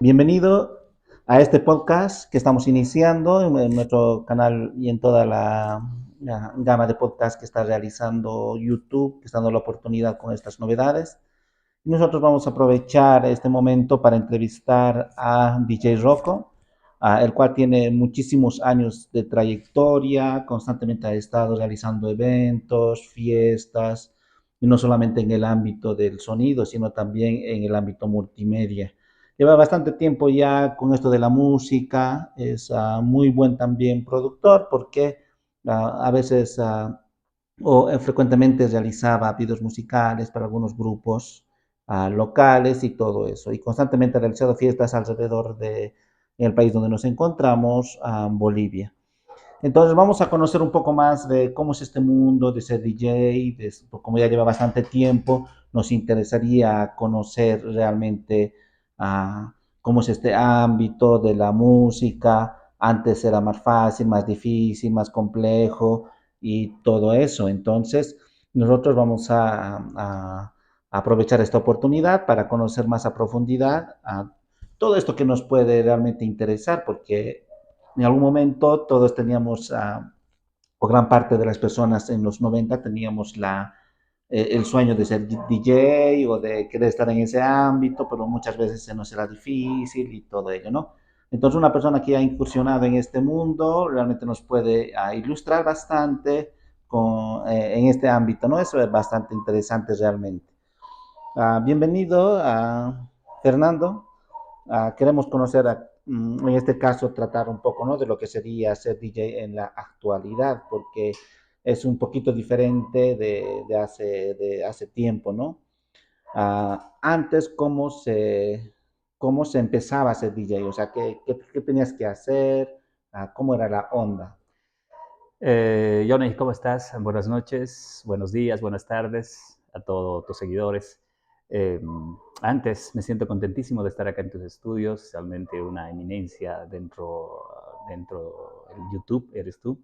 Bienvenido a este podcast que estamos iniciando en nuestro canal y en toda la gama de podcasts que está realizando YouTube, que está dando la oportunidad con estas novedades. Y nosotros vamos a aprovechar este momento para entrevistar a DJ Rocco, el cual tiene muchísimos años de trayectoria, constantemente ha estado realizando eventos, fiestas, y no solamente en el ámbito del sonido, sino también en el ámbito multimedia. Lleva bastante tiempo ya con esto de la música, es muy buen también productor porque a veces frecuentemente realizaba videos musicales para algunos grupos locales y todo eso. Y constantemente ha realizado fiestas alrededor de el país donde nos encontramos, Bolivia. Entonces vamos a conocer un poco más de cómo es este mundo de ser DJ, como ya lleva bastante tiempo, nos interesaría conocer realmente cómo es este ámbito de la música. Antes era más fácil, más difícil, más complejo y todo eso. Entonces nosotros vamos a aprovechar esta oportunidad para conocer más a profundidad todo esto que nos puede realmente interesar, porque en algún momento todos teníamos, o gran parte de las personas en los 90 teníamos el sueño de ser DJ o de querer estar en ese ámbito, pero muchas veces se nos era difícil y todo ello, ¿no? Entonces una persona que ha incursionado en este mundo realmente nos puede ilustrar bastante en este ámbito, ¿no? Eso es bastante interesante realmente. Bienvenido, Fernando. Queremos conocer, en este caso, tratar un poco, ¿no?, de lo que sería ser DJ en la actualidad, porque es un poquito diferente de hace tiempo, ¿no? Antes, ¿cómo se empezaba a ser DJ? O sea, ¿qué tenías que hacer? ¿Cómo era la onda? Johnny, ¿cómo estás? Buenas noches, buenos días, buenas tardes a todos tus seguidores. Eh, Antes me siento contentísimo de estar acá en tus estudios, realmente una eminencia dentro del YouTube, eres tú.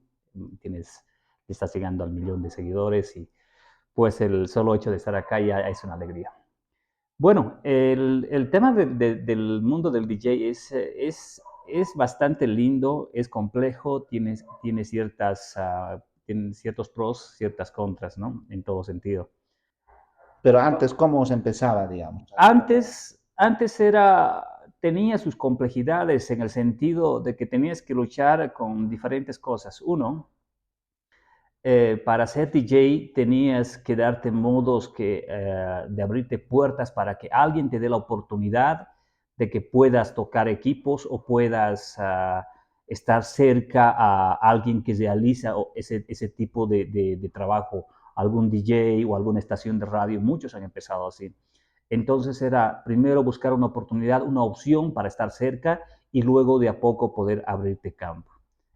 Estás llegando al 1.000.000 de seguidores y pues el solo hecho de estar acá ya es una alegría. Bueno, el tema del mundo del DJ es bastante lindo, es complejo, tiene ciertos pros, ciertas contras, ¿no? En todo sentido. Pero antes, ¿cómo se empezaba, digamos? Antes tenía sus complejidades en el sentido de que tenías que luchar con diferentes cosas. Uno, para ser DJ tenías que darte modos de abrirte puertas para que alguien te dé la oportunidad de que puedas tocar equipos o puedas estar cerca a alguien que realiza ese tipo de trabajo, algún DJ o alguna estación de radio. Muchos han empezado así. Entonces era primero buscar una oportunidad, una opción para estar cerca y luego de a poco poder abrirte campo.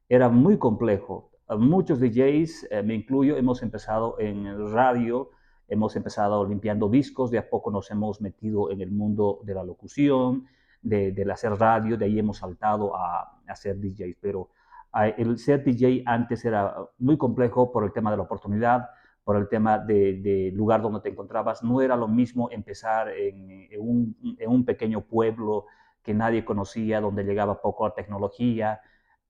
Era muy complejo. Muchos DJs, me incluyo, hemos empezado en el radio, hemos empezado limpiando discos, de a poco nos hemos metido en el mundo de la locución, del hacer radio, de ahí hemos saltado a ser DJs, pero el ser DJ antes era muy complejo por el tema de la oportunidad, por el tema del lugar donde te encontrabas. No era lo mismo empezar en un pequeño pueblo que nadie conocía, donde llegaba poco la tecnología,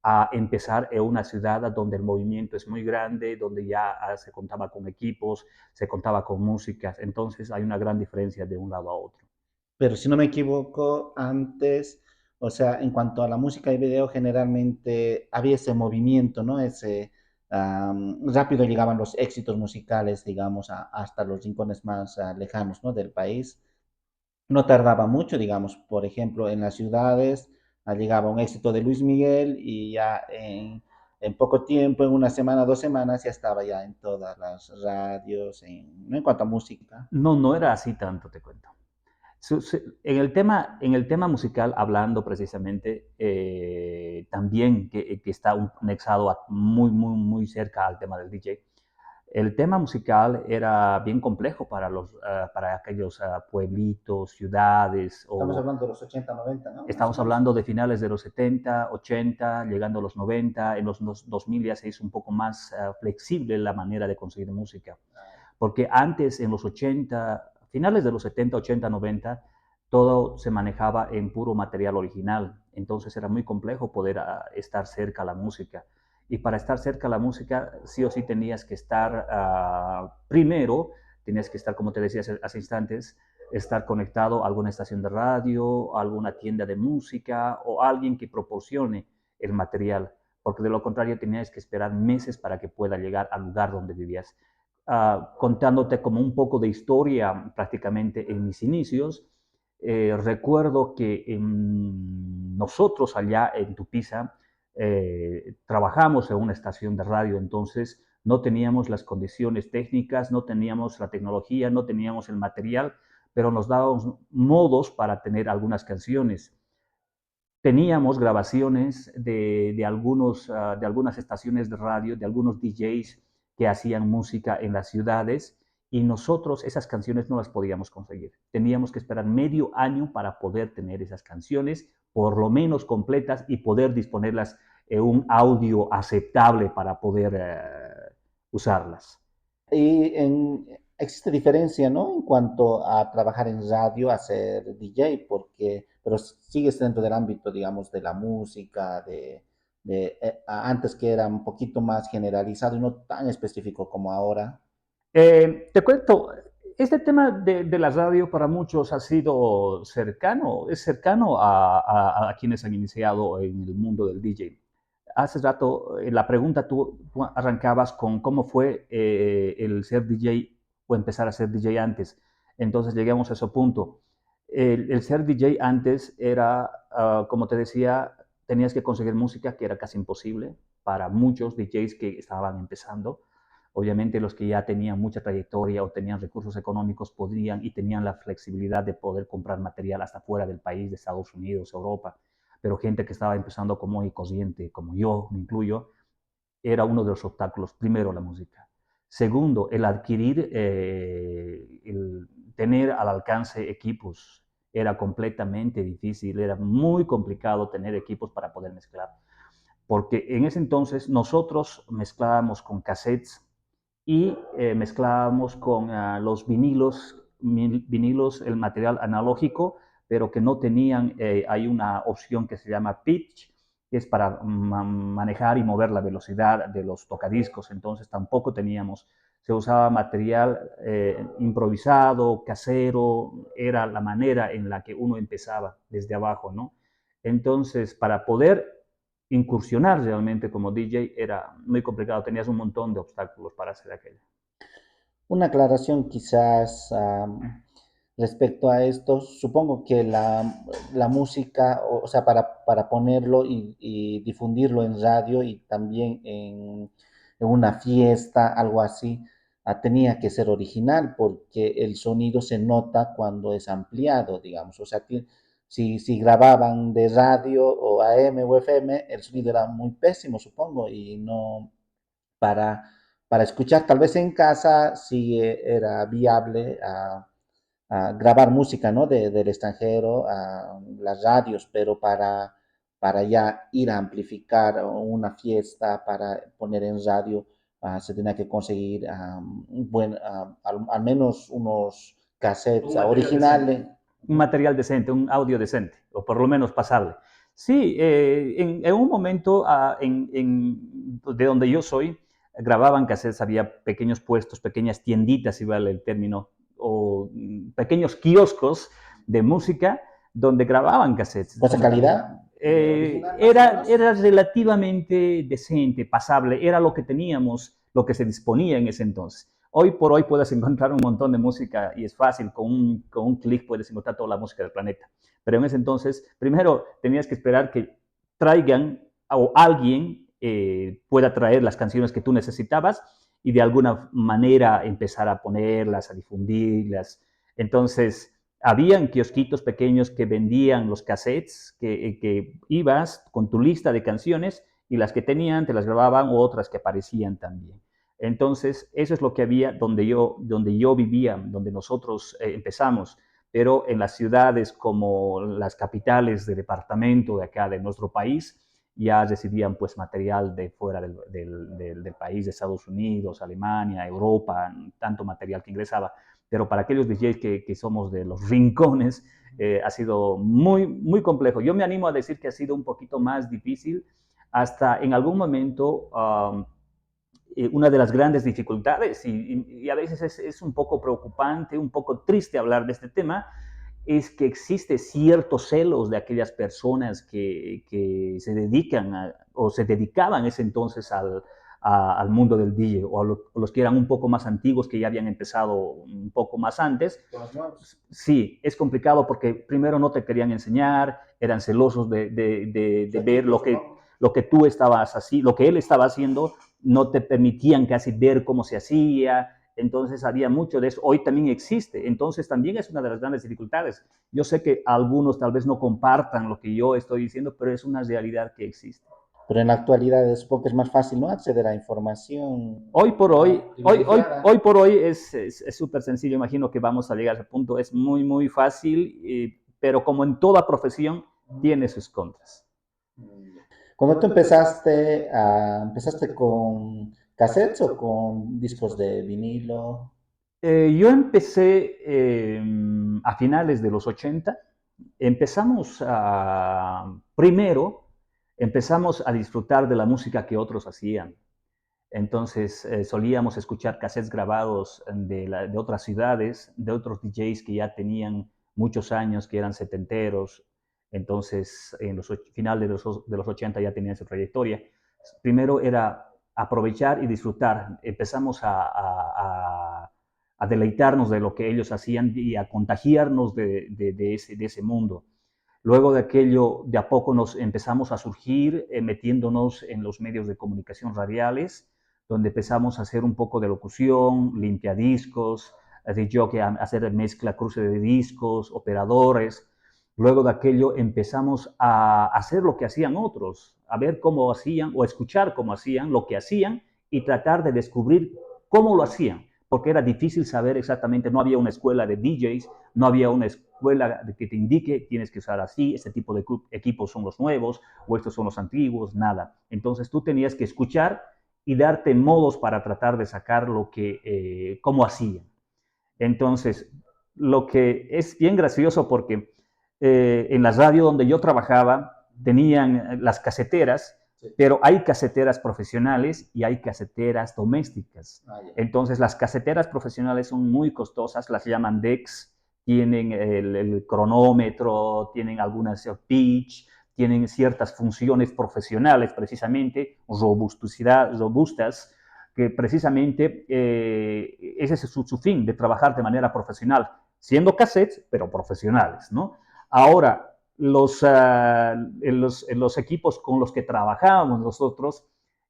a empezar en una ciudad donde el movimiento es muy grande, donde ya se contaba con equipos, se contaba con músicas. Entonces hay una gran diferencia de un lado a otro. Pero si no me equivoco, antes, o sea, en cuanto a la música y video, generalmente había ese movimiento, ¿no? Rápido llegaban los éxitos musicales, digamos, hasta los rincones más lejanos, ¿no?, del país. No tardaba mucho, digamos, por ejemplo, en las ciudades llegaba un éxito de Luis Miguel y ya en poco tiempo, en una semana, 2 semanas, ya estaba ya en todas las radios, ¿no?, en cuanto a música. No, no era así tanto, te cuento. En el tema musical, hablando precisamente, también que está anexado muy cerca al tema del DJ. El tema musical era bien complejo para aquellos pueblitos, ciudades, Estamos o hablando de los 80, 90, ¿no? Más o estamos menos. hablando de finales de los 70, 80, llegando a los 90. En los 2000 ya se hizo un poco más flexible la manera de conseguir música. Porque antes, en los 80, finales de los 70, 80, 90, todo se manejaba en puro material original, entonces era muy complejo poder estar cerca a la música. Y para estar cerca a la música, sí o sí tenías que estar, primero, tenías que estar, como te decía hace instantes, estar conectado a alguna estación de radio, a alguna tienda de música o a alguien que proporcione el material, porque de lo contrario tenías que esperar meses para que pueda llegar al lugar donde vivías. Contándote como un poco de historia prácticamente en mis inicios, recuerdo que nosotros allá en Tupiza trabajamos en una estación de radio, entonces no teníamos las condiciones técnicas, no teníamos la tecnología, no teníamos el material, pero nos dábamos modos para tener algunas canciones. Teníamos grabaciones de algunas estaciones de radio, de algunos DJs que hacían música en las ciudades y nosotros esas canciones no las podíamos conseguir. Teníamos que esperar medio año para poder tener esas canciones, por lo menos completas y poder disponerlas en un audio aceptable para poder usarlas. Y existe diferencia, ¿no? En cuanto a trabajar en radio, a ser DJ, porque, pero sigues dentro del ámbito, digamos, de la música, antes que era un poquito más generalizado y no tan específico como ahora. Te cuento, este tema de la radio para muchos ha sido cercano, es cercano a quienes han iniciado en el mundo del DJ. Hace rato, la pregunta tú arrancabas con cómo fue el ser DJ o empezar a ser DJ antes. Entonces llegamos a ese punto. El ser DJ antes era, como te decía, tenías que conseguir música que era casi imposible para muchos DJs que estaban empezando. Obviamente los que ya tenían mucha trayectoria o tenían recursos económicos podrían y tenían la flexibilidad de poder comprar material hasta fuera del país, de Estados Unidos, Europa. Pero gente que estaba empezando como y corriente, como yo, me incluyo, era uno de los obstáculos. Primero, la música. Segundo, el adquirir, el tener al alcance equipos. Era completamente difícil, era muy complicado tener equipos para poder mezclar. Porque en ese entonces nosotros mezclábamos con cassettes y mezclábamos con los vinilos, el material analógico, pero que no tenían, hay una opción que se llama pitch, que es para manejar y mover la velocidad de los tocadiscos, entonces tampoco teníamos, se usaba material improvisado, casero, era la manera en la que uno empezaba desde abajo, ¿no? Entonces, para poder incursionar realmente como DJ era muy complicado, tenías un montón de obstáculos para hacer aquello. Una aclaración quizás respecto a esto. Supongo que la música, o sea, para ponerlo y difundirlo en radio y también en una fiesta, algo así, tenía que ser original porque el sonido se nota cuando es ampliado, digamos. O sea, si grababan de radio o AM o FM, el sonido era muy pésimo, supongo, y no para, para escuchar tal vez en casa sí era viable a grabar música, ¿no? Del extranjero, a las radios, pero para ya ir a amplificar una fiesta, para poner en radio, se tenía que conseguir al menos unos cassettes originales. Un material decente, un audio decente, o por lo menos pasable. Sí, en un momento de donde yo soy, grababan cassettes, había pequeños puestos, pequeñas tienditas, si vale el término, o pequeños kioscos de música donde grababan cassettes. ¿Con esa calidad? Era relativamente decente, pasable, era lo que teníamos, lo que se disponía en ese entonces. Hoy por hoy puedes encontrar un montón de música y es fácil, con un clic puedes encontrar toda la música del planeta. Pero en ese entonces, primero tenías que esperar que traigan o alguien pueda traer las canciones que tú necesitabas y de alguna manera empezar a ponerlas, a difundirlas. Entonces, habían kiosquitos pequeños que vendían los cassettes, que ibas con tu lista de canciones y las que tenían te las grababan o otras que aparecían también. Entonces, eso es lo que había donde yo vivía, donde nosotros empezamos. Pero en las ciudades como las capitales de departamento de acá, de nuestro país, ya recibían pues material de fuera del país, de Estados Unidos, Alemania, Europa, tanto material que ingresaba. pero para aquellos DJs que somos de los rincones, ha sido muy, muy complejo. Yo me animo a decir que ha sido un poquito más difícil, hasta en algún momento una de las grandes dificultades, y a veces es un poco preocupante, un poco triste hablar de este tema, es que existe ciertos celos de aquellas personas que se dedican o se dedicaban en ese entonces al mundo del DJ, o los que eran un poco más antiguos, que ya habían empezado un poco más antes. Sí, es complicado porque primero no te querían enseñar, eran celosos de ver lo que tú estabas así, lo que él estaba haciendo, no te permitían casi ver cómo se hacía. Entonces había mucho de eso. Hoy también existe. Entonces también es una de las grandes dificultades. Yo sé que algunos tal vez no compartan lo que yo estoy diciendo, pero es una realidad que existe. Pero en la actualidad supongo que es más fácil, ¿no?, acceder a información Hoy por hoy, privilegiada. hoy por hoy es súper sencillo. Imagino que vamos a llegar a ese punto. Es muy, muy fácil, pero como en toda profesión, tiene sus contras. Cuando tú empezaste con cassettes o con discos de vinilo. Yo empecé a finales de los 80. Primero, empezamos a disfrutar de la música que otros hacían. Entonces solíamos escuchar cassettes grabados de otras ciudades, de otros DJs que ya tenían muchos años, que eran setenteros. Entonces, en los finales de los 80 ya tenían su trayectoria. Primero era aprovechar y disfrutar. Empezamos a deleitarnos de lo que ellos hacían y a contagiarnos de ese mundo. Luego de aquello, de a poco nos empezamos a surgir metiéndonos en los medios de comunicación radiales, donde empezamos a hacer un poco de locución, limpiadiscos, de jockey, a hacer mezcla, cruce de discos, operadores. Luego de aquello empezamos a hacer lo que hacían otros, a ver cómo hacían o escuchar cómo hacían lo que hacían y tratar de descubrir cómo lo hacían, porque era difícil saber exactamente, no había una escuela de DJs, no había una escuela que te indique, tienes que usar así, este tipo de equipos son los nuevos o estos son los antiguos, nada. Entonces tú tenías que escuchar y darte modos para tratar de sacar cómo hacían. Entonces, lo que es bien gracioso porque en la radio donde yo trabajaba tenían las caseteras, pero hay caseteras profesionales y hay caseteras domésticas. Entonces, las caseteras profesionales son muy costosas, las llaman DEX, tienen el cronómetro, tienen algunas pitch, tienen ciertas funciones profesionales precisamente, robustas, que precisamente ese es su fin, de trabajar de manera profesional, siendo cassettes, pero profesionales, ¿no? Ahora, los equipos con los que trabajábamos nosotros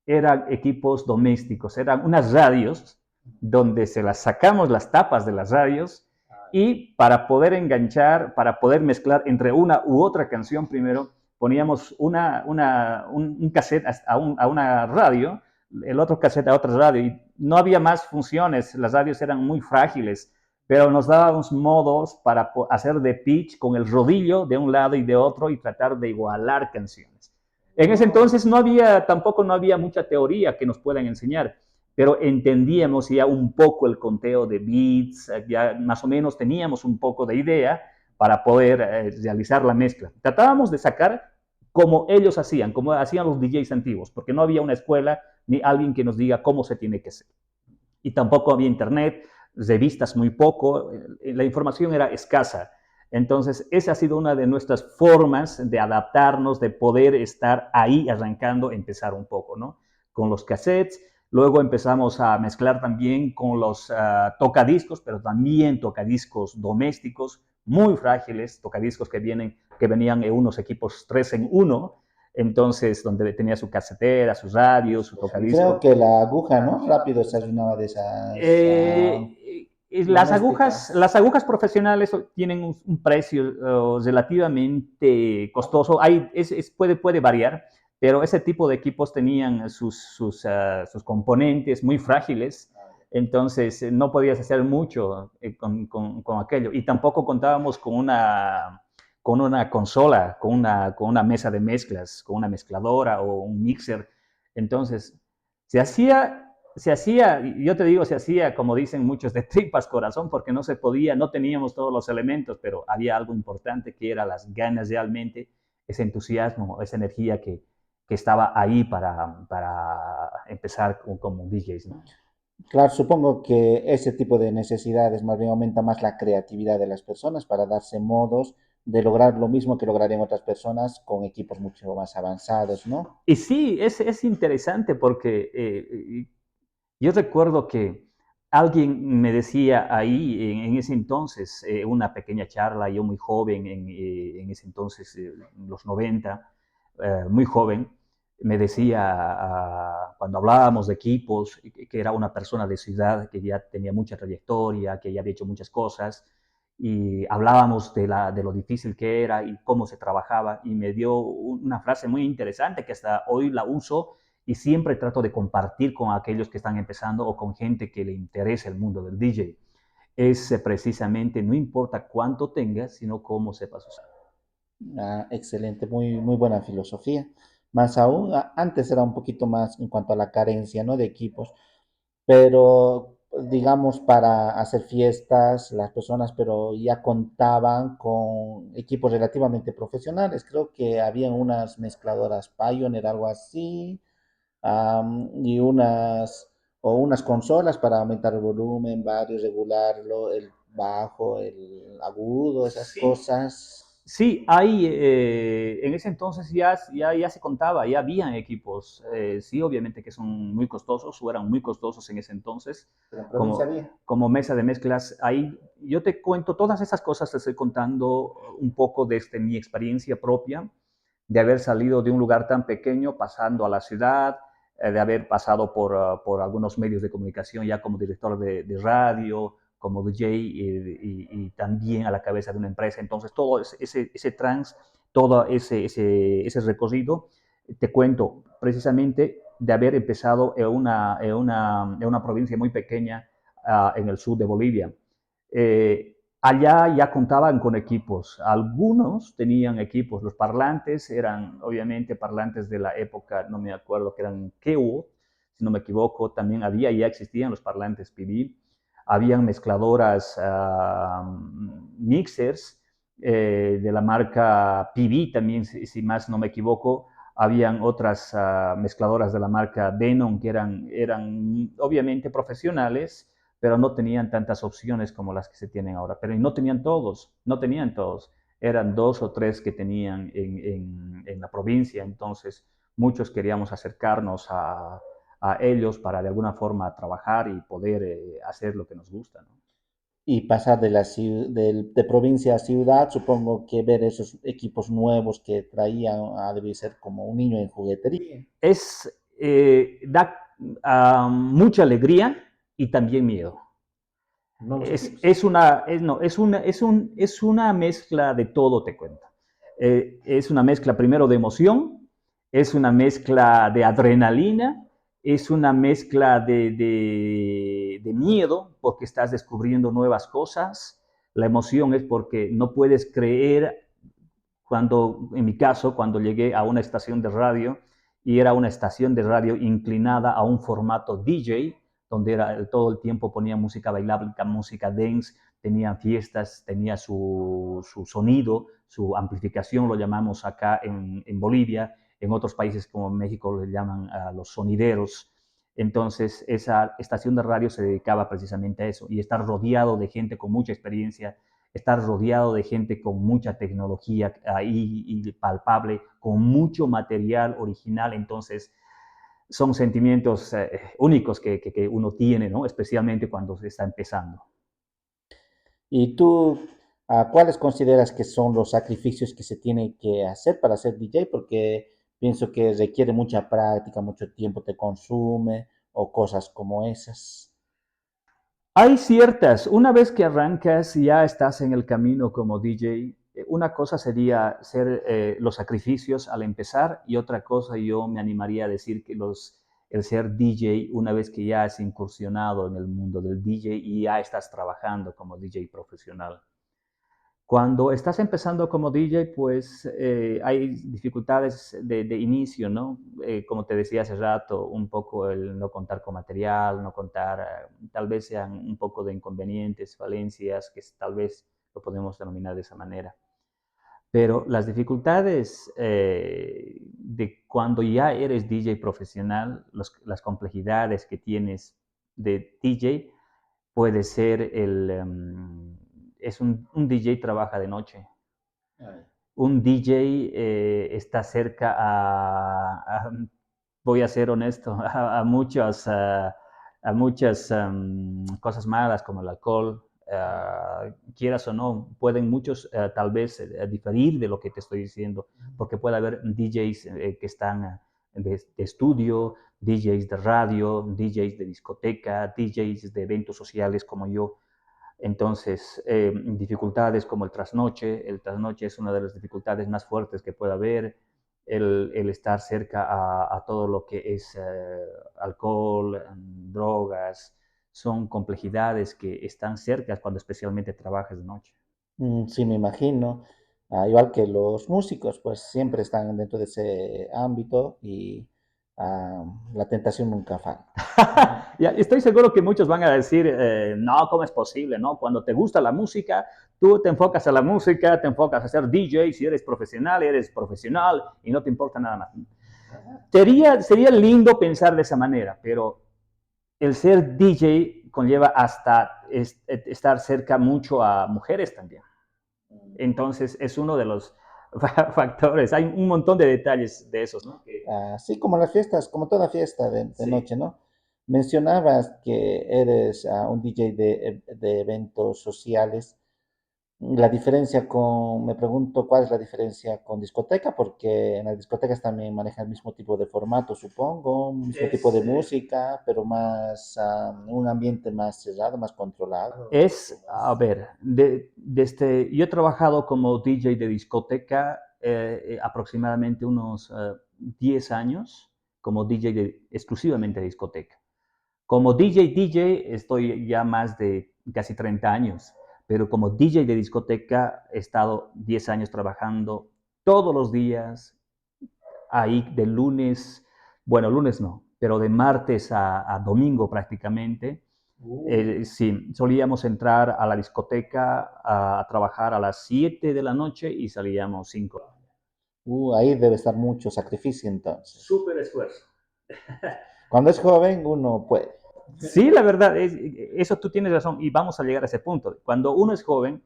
eran equipos domésticos, eran unas radios donde se las sacamos las tapas de las radios y para poder enganchar, para poder mezclar entre una u otra canción primero, poníamos un cassette a una radio, el otro cassette a otra radio, y no había más funciones, las radios eran muy frágiles, pero nos dábamos modos para hacer de pitch con el rodillo de un lado y de otro y tratar de igualar canciones. En ese entonces tampoco no había mucha teoría que nos puedan enseñar, pero entendíamos ya un poco el conteo de beats, ya más o menos teníamos un poco de idea para poder realizar la mezcla. Tratábamos de sacar como ellos hacían, como hacían los DJs antiguos, porque no había una escuela ni alguien que nos diga cómo se tiene que hacer. Y tampoco había internet, revistas muy poco, la información era escasa. Entonces, esa ha sido una de nuestras formas de adaptarnos, de poder estar ahí arrancando, empezar un poco, ¿no? Con los cassettes, luego empezamos a mezclar también con los tocadiscos, pero también tocadiscos domésticos, muy frágiles, tocadiscos que venían en unos equipos 3 en 1, entonces donde tenía su casetera, sus radios, su tocadisco. Creo que la aguja, ¿no? Rápido se una de esas domésticas. Las agujas profesionales tienen un precio relativamente costoso. Puede variar, pero ese tipo de equipos tenían sus componentes muy frágiles, entonces no podías hacer mucho con aquello. Y tampoco contábamos con una consola, con una mesa de mezclas, con una mezcladora o un mixer. Entonces, se hacía se hacía, yo te digo, se hacía, como dicen muchos, de tripas corazón, porque no se podía, no teníamos todos los elementos, pero había algo importante que era las ganas realmente, ese entusiasmo, esa energía que estaba ahí para empezar como DJs, ¿no? Claro, supongo que ese tipo de necesidades más bien aumenta más la creatividad de las personas para darse modos de lograr lo mismo que lograrían otras personas con equipos mucho más avanzados, ¿no? Y sí, es interesante porque yo recuerdo que alguien me decía ahí en ese entonces, una pequeña charla, yo muy joven, en ese entonces, los 90, muy joven, me decía, cuando hablábamos de equipos, que era una persona de ciudad que ya tenía mucha trayectoria, que ya había hecho muchas cosas, y hablábamos de lo difícil que era y cómo se trabajaba, y me dio una frase muy interesante que hasta hoy la uso y siempre trato de compartir con aquellos que están empezando o con gente que le interesa el mundo del DJ. Es precisamente, no importa cuánto tengas, sino cómo sepas usar. Ah, excelente, muy, muy buena filosofía. Más aún, antes era un poquito más en cuanto a la carencia, ¿no? De equipos, pero digamos para hacer fiestas, las personas, pero ya contaban con equipos relativamente profesionales. Creo que habían unas mezcladoras Pioneer, algo así, y unas consolas para aumentar el volumen, varios, regularlo, el bajo, el agudo, esas Sí, cosas. sí, hay, en ese entonces ya se contaba, ya habían equipos, sí, obviamente que son muy costosos, o eran muy costosos en ese entonces, Pero en provincia como, había. como mesa de mezclas. Ahí yo te cuento todas esas cosas, te estoy contando un poco desde mi experiencia propia, de haber salido de un lugar tan pequeño, pasando a la ciudad, de haber pasado por algunos medios de comunicación ya como director de radio, como DJ y también a la cabeza de una empresa. Entonces, todo ese trans, todo ese recorrido, te cuento precisamente de haber empezado en una provincia muy pequeña en el sur de Bolivia. Allá ya contaban con equipos, algunos tenían equipos, los parlantes eran obviamente parlantes de la época, no me acuerdo, que eran Kewo, si no me equivoco, también ya existían los parlantes PB, habían mezcladoras, mixers de la marca PB también, si más no me equivoco, habían otras mezcladoras de la marca Denon que eran obviamente profesionales, pero no tenían tantas opciones como las que se tienen ahora. Pero no tenían todos, no tenían todos. Eran dos o tres que tenían en la provincia, entonces muchos queríamos acercarnos a ellos para de alguna forma trabajar y poder hacer lo que nos gusta, ¿no? Y pasar de, de provincia a ciudad, supongo que ver esos equipos nuevos que traían debe ser como un niño en juguetería. Da mucha alegría y también miedo. No los Es, equipos. es, una, es, no, es una mezcla de todo, te cuento. Es una mezcla primero de emoción, es una mezcla de adrenalina, es una mezcla de miedo porque estás descubriendo nuevas cosas. La emoción es porque no puedes creer cuando, en mi caso, cuando llegué a una estación de radio y era una estación de radio inclinada a un formato DJ, donde todo el tiempo ponía música bailable, música dance, tenía fiestas, tenía su sonido, su amplificación, lo llamamos acá en Bolivia, en otros países como México le llaman a los sonideros. Entonces, esa estación de radio se dedicaba precisamente a eso y estar rodeado de gente con mucha experiencia, estar rodeado de gente con mucha tecnología ahí y palpable, con mucho material original. Entonces, son sentimientos únicos que uno tiene, ¿no? Especialmente cuando se está empezando. ¿Y tú, cuáles consideras que son los sacrificios que se tienen que hacer para ser DJ? Porque pienso que requiere mucha práctica, mucho tiempo te consume o cosas como esas. Hay ciertas, una vez que arrancas, ya estás en el camino como DJ. Una cosa sería hacer los sacrificios al empezar y otra cosa yo me animaría a decir que el ser DJ, una vez que ya has incursionado en el mundo del DJ y ya estás trabajando como DJ profesional. Cuando estás empezando como DJ, pues hay dificultades de inicio, ¿no? Como te decía hace rato, un poco el no contar con material, no contar, tal vez sean un poco de inconvenientes, falencias, que tal vez lo podemos denominar de esa manera. Pero las dificultades de cuando ya eres DJ profesional, las complejidades que tienes de DJ, puede ser un DJ trabaja de noche. Ay. Un DJ está cerca voy a ser honesto, a muchas cosas malas como el alcohol. Quieras o no, pueden muchos tal vez diferir de lo que te estoy diciendo, porque puede haber DJs que están de estudio, DJs de radio, DJs de discoteca, DJs de eventos sociales como yo. Entonces, dificultades como el trasnoche es una de las dificultades más fuertes que puede haber, el estar cerca a todo lo que es alcohol, drogas, son complejidades que están cerca cuando especialmente trabajas de noche. Sí, me imagino. Igual que los músicos, pues siempre están dentro de ese ámbito y la tentación nunca falta. Ya, estoy seguro que muchos van a decir, no, ¿cómo es posible? ¿No? Cuando te gusta la música, tú te enfocas a la música, te enfocas a ser DJ, si eres profesional y no te importa nada más. Sería lindo pensar de esa manera, pero el ser DJ conlleva hasta estar cerca mucho a mujeres también. Entonces es uno de los factores. Hay un montón de detalles de esos, ¿no? Sí, como las fiestas, como toda fiesta de sí. Noche, ¿no? Mencionabas que eres un DJ de eventos sociales. La diferencia me pregunto cuál es la diferencia con discoteca, porque en las discotecas también manejan el mismo tipo de formato, supongo, mismo tipo de música, pero más, un ambiente más cerrado, más controlado. A ver, yo he trabajado como DJ de discoteca aproximadamente unos 10 años, como DJ exclusivamente de discoteca. Como DJ estoy ya más de casi 30 años, pero como DJ de discoteca he estado 10 años trabajando todos los días, ahí de lunes, bueno, lunes no, pero de martes a domingo prácticamente. Sí, solíamos entrar a la discoteca a trabajar a las 7 de la noche y salíamos 5. Ahí debe estar mucho sacrificio entonces. Súper esfuerzo. Cuando es joven uno puede. Sí, la verdad, eso tú tienes razón y vamos a llegar a ese punto. Cuando uno es joven,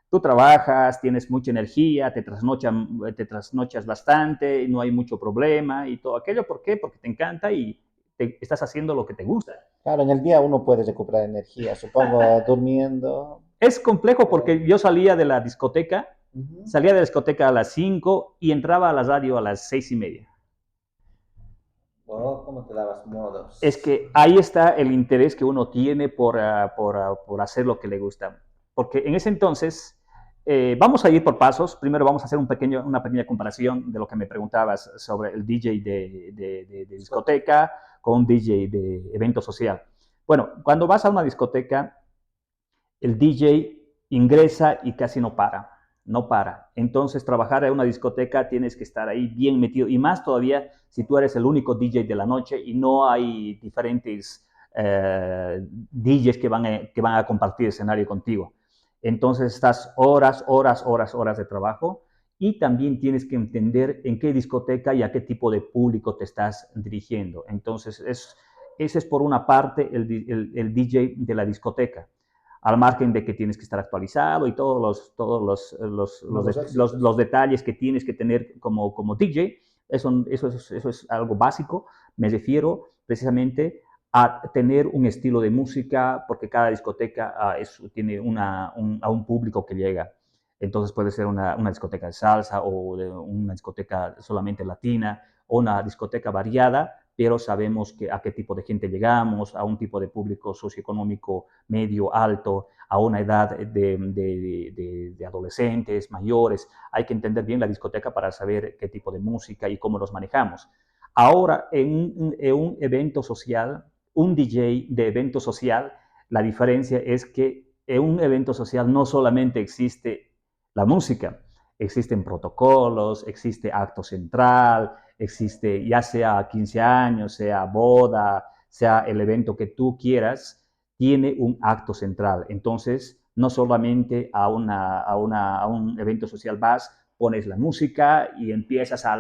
tú trabajas, tienes mucha energía, te trasnochas bastante, no hay mucho problema y todo aquello. ¿Por qué? Porque te encanta y estás haciendo lo que te gusta. Claro, en el día uno puede recuperar energía, supongo, durmiendo. Es complejo porque yo salía de la discoteca, a las 5 y entraba a la radio a las 6:30. Oh, ¿cómo te dabas modos? Es que ahí está el interés que uno tiene por hacer lo que le gusta. Porque en ese entonces, vamos a ir por pasos. Primero vamos a hacer una pequeña comparación de lo que me preguntabas sobre el DJ de discoteca con un DJ de evento social. Bueno, cuando vas a una discoteca, el DJ ingresa y casi no para. No para. Entonces, trabajar en una discoteca tienes que estar ahí bien metido. Y más todavía si tú eres el único DJ de la noche y no hay diferentes DJs que van a compartir escenario contigo. Entonces, estás horas de trabajo y también tienes que entender en qué discoteca y a qué tipo de público te estás dirigiendo. Entonces, ese es por una parte el DJ de la discoteca, al margen de que tienes que estar actualizado y todos los detalles que tienes que tener como DJ. Eso es algo básico. Me refiero precisamente a tener un estilo de música, porque cada discoteca tiene a un público que llega. Entonces puede ser una discoteca de salsa o una discoteca solamente latina o una discoteca variada, pero sabemos a qué tipo de gente llegamos, a un tipo de público socioeconómico medio, alto, a una edad de adolescentes, mayores. Hay que entender bien la discoteca para saber qué tipo de música y cómo los manejamos. Ahora, en un evento social, un DJ de evento social, la diferencia es que en un evento social no solamente existe la música. Existen protocolos, existe acto central, existe ya sea 15 años, sea boda, sea el evento que tú quieras, tiene un acto central. Entonces, no solamente a un evento social vas, pones la música y empiezas a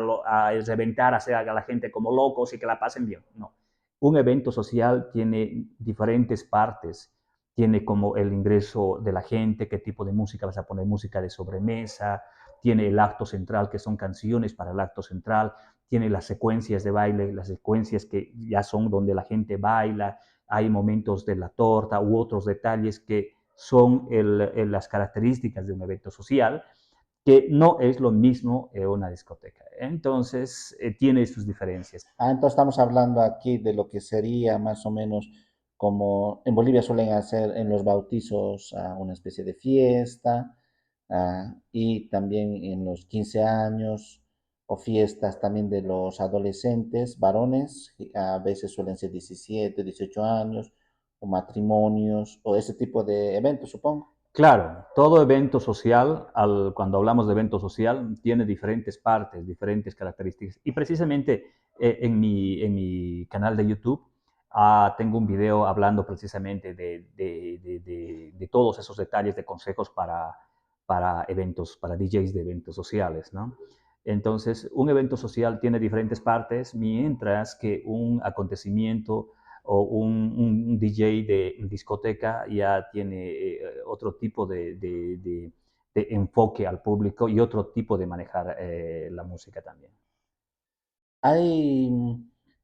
reventar, a hacer a la gente como locos y que la pasen bien. No. Un evento social tiene diferentes partes. Tiene como el ingreso de la gente, qué tipo de música vas a poner, música de sobremesa, tiene el acto central, que son canciones para el acto central, tiene las secuencias de baile, las secuencias que ya son donde la gente baila, hay momentos de la torta u otros detalles que son las características de un evento social, que no es lo mismo en una discoteca. Entonces, tiene sus diferencias. Entonces estamos hablando aquí de lo que sería más o menos como en Bolivia suelen hacer en los bautizos una especie de fiesta y también en los 15 años o fiestas también de los adolescentes varones, a veces suelen ser 17, 18 años o matrimonios o ese tipo de eventos, supongo. Claro, todo evento social, cuando hablamos de evento social, tiene diferentes partes, diferentes características. Y precisamente en mi canal de YouTube tengo un video hablando precisamente de todos esos detalles de consejos para eventos, para DJs de eventos sociales, ¿no? Entonces, un evento social tiene diferentes partes, mientras que un acontecimiento o un DJ de discoteca ya tiene otro tipo de enfoque al público y otro tipo de manejar la música también. Hay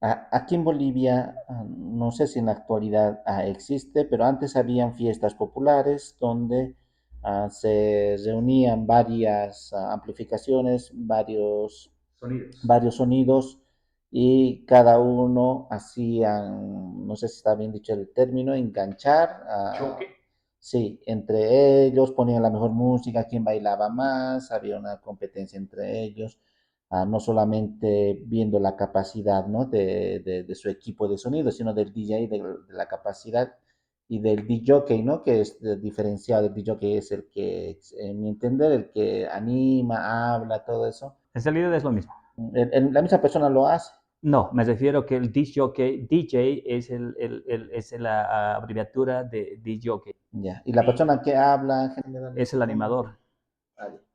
aquí en Bolivia, no sé si en la actualidad existe, pero antes habían fiestas populares donde se reunían varias amplificaciones, Sonidos. varios sonidos y cada uno hacían, no sé si está bien dicho el término, enganchar. Choque. Sí, entre ellos ponían la mejor música, quién bailaba más, había una competencia entre ellos, no solamente viendo la capacidad, ¿no? de su equipo de sonido, sino del DJ, de la capacidad y del DJ, ¿no? Que es diferenciado. El DJ es el que, en mi entender, el que anima, habla, todo eso. En realidad es lo mismo. La misma persona lo hace. No, me refiero que el disc jockey, DJ es, es la abreviatura de disc jockey. Ya. Y la persona que habla Es generalmente, el ¿cómo? animador,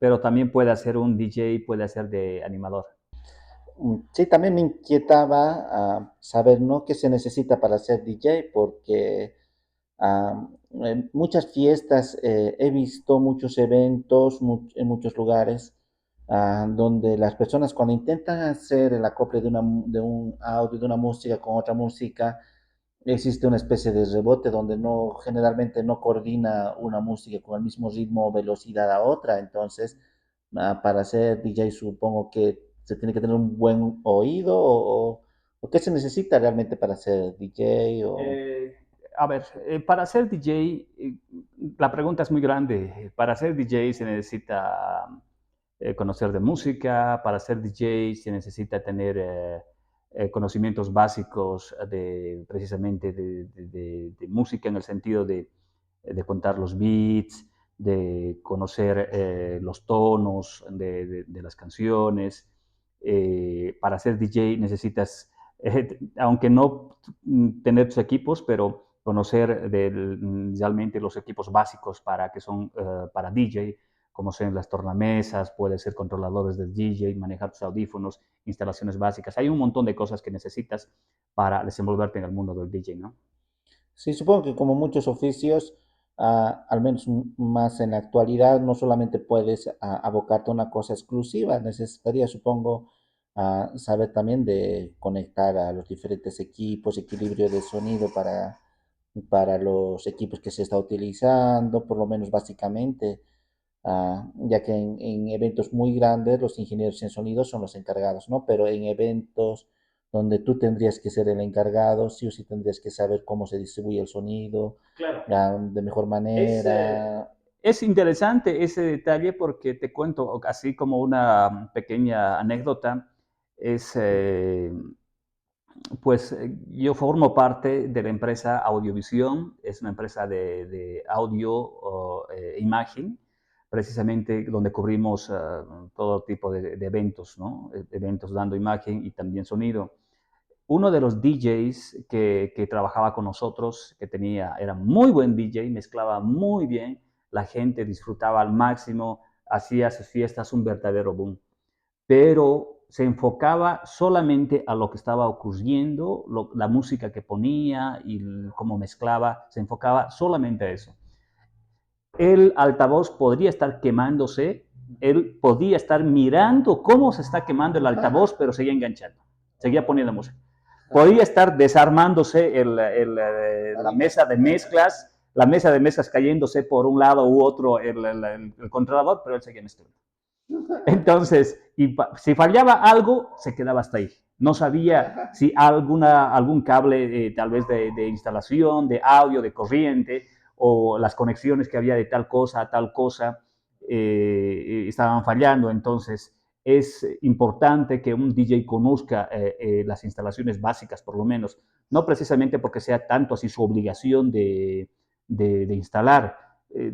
pero también puede hacer un DJ, puede hacer de animador. Sí, también me inquietaba saber, ¿no? ¿Qué se necesita para ser DJ? Porque en muchas fiestas he visto muchos eventos en muchos lugares donde las personas cuando intentan hacer el acople de un audio, de una música con otra música, existe una especie de rebote donde no, generalmente no coordina una música con el mismo ritmo o velocidad a otra. Entonces, para ser DJ supongo que se tiene que tener un buen oído o qué se necesita realmente para ser DJ o... Eh, a ver, para ser DJ, la pregunta es muy grande. Para ser DJ se necesita conocer de música, para ser DJ se necesita tener conocimientos básicos de precisamente de música en el sentido de contar los beats, de conocer los tonos de las canciones. Para ser DJ necesitas, aunque no tener tus equipos, pero conocer realmente los equipos básicos para que son para DJ, como son las tornamesas, puede ser controladores del DJ, manejar tus audífonos, instalaciones básicas. Hay un montón de cosas que necesitas para desenvolverte en el mundo del DJ, ¿no? Sí, supongo que como muchos oficios, al menos más en la actualidad, no solamente puedes abocarte a una cosa exclusiva, necesitaría, supongo, saber también de conectar a los diferentes equipos, equilibrio de sonido para los equipos que se está utilizando, por lo menos básicamente, ya que en eventos muy grandes los ingenieros en sonido son los encargados, ¿no? Pero en eventos donde tú tendrías que ser el encargado, sí o sí tendrías que saber cómo se distribuye el sonido Claro. de mejor Es, manera. es interesante ese detalle porque te cuento, así como una pequeña anécdota, es, pues yo formo parte de la empresa Audiovisión, es una empresa de audio o imagen, precisamente donde cubrimos todo tipo de eventos, ¿no? Eventos dando imagen y también sonido. Uno de los DJs que trabajaba con nosotros, era muy buen DJ, mezclaba muy bien, la gente disfrutaba al máximo, hacía sus fiestas un verdadero boom, pero se enfocaba solamente a lo que estaba ocurriendo, la música que ponía y cómo mezclaba, se enfocaba solamente a eso. El altavoz podría estar quemándose, él podía estar mirando cómo se está quemando el altavoz, pero seguía enganchando, seguía poniendo música. Podía estar desarmándose la mesa de mezclas cayéndose por un lado u otro el controlador, pero él seguía mezclando. Entonces, si fallaba algo, se quedaba hasta ahí. No sabía si algún cable, tal vez de instalación, de audio, de corriente, o las conexiones que había de tal cosa a tal cosa, estaban fallando. Entonces, es importante que un DJ conozca las instalaciones básicas, por lo menos, no precisamente porque sea tanto así su obligación de instalar.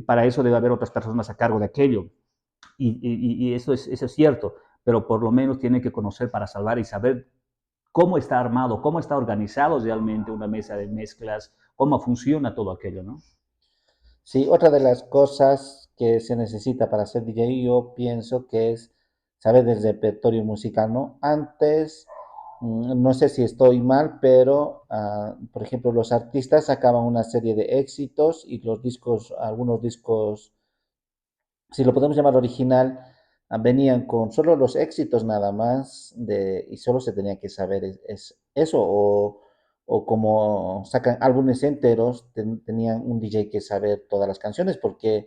Para eso debe haber otras personas a cargo de aquello. Y eso es cierto, pero por lo menos tiene que conocer para salvar y saber cómo está armado, cómo está organizado realmente una mesa de mezclas, cómo funciona todo aquello, ¿no? Sí, otra de las cosas que se necesita para ser DJ, yo pienso que es saber del repertorio musical, ¿no? Antes, no sé si estoy mal, pero, por ejemplo, los artistas sacaban una serie de éxitos y los discos, algunos discos, si lo podemos llamar original, venían con solo los éxitos nada más y solo se tenía que saber eso o como sacan álbumes enteros, tenían un DJ que saber todas las canciones porque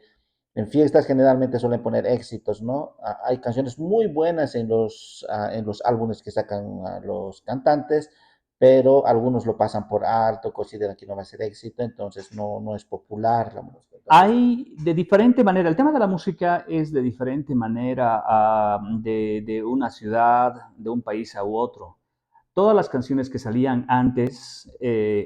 en fiestas generalmente suelen poner éxitos, ¿no? Hay canciones muy buenas en los álbumes que sacan los cantantes, pero algunos lo pasan por alto, consideran que no va a ser éxito, entonces no es popular la música. Entonces, Hay de diferente manera, el tema de la música es de diferente manera de una ciudad, de un país a otro. Todas las canciones que salían antes,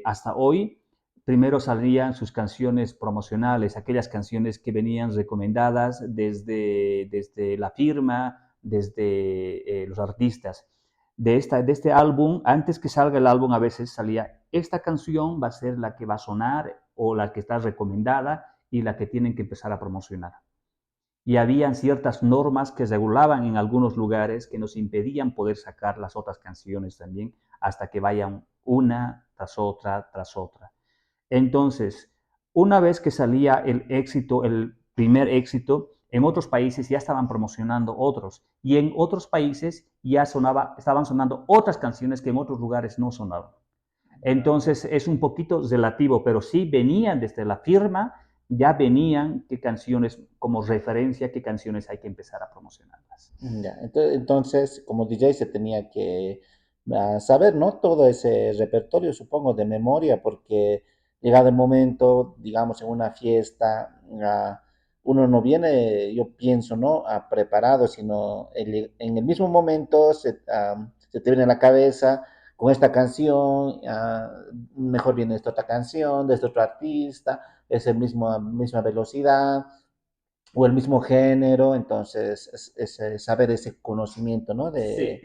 hasta hoy, primero salían sus canciones promocionales, aquellas canciones que venían recomendadas desde la firma, desde los artistas. De este álbum, antes que salga el álbum, a veces salía, esta canción va a ser la que va a sonar o la que está recomendada y la que tienen que empezar a promocionar. Y habían ciertas normas que regulaban en algunos lugares que nos impedían poder sacar las otras canciones también hasta que vayan una tras otra, tras otra. Entonces, una vez que salía el éxito, el primer éxito, en otros países ya estaban promocionando otros y en otros países ya estaban sonando otras canciones que en otros lugares no sonaban. Entonces es un poquito relativo, pero sí venían desde la firma, ya venían qué canciones como referencia, qué canciones hay que empezar a promocionarlas. ya, entonces, como DJ se tenía que saber, ¿no? Todo ese repertorio, supongo, de memoria, porque llegado el momento, digamos, en una fiesta, uno no viene, yo pienso, ¿no? Preparado, sino en el mismo momento se te viene a la cabeza con esta canción, mejor viene esta otra canción, de este otro artista, es el misma velocidad o el mismo género, entonces saber ese conocimiento, ¿no? Sí.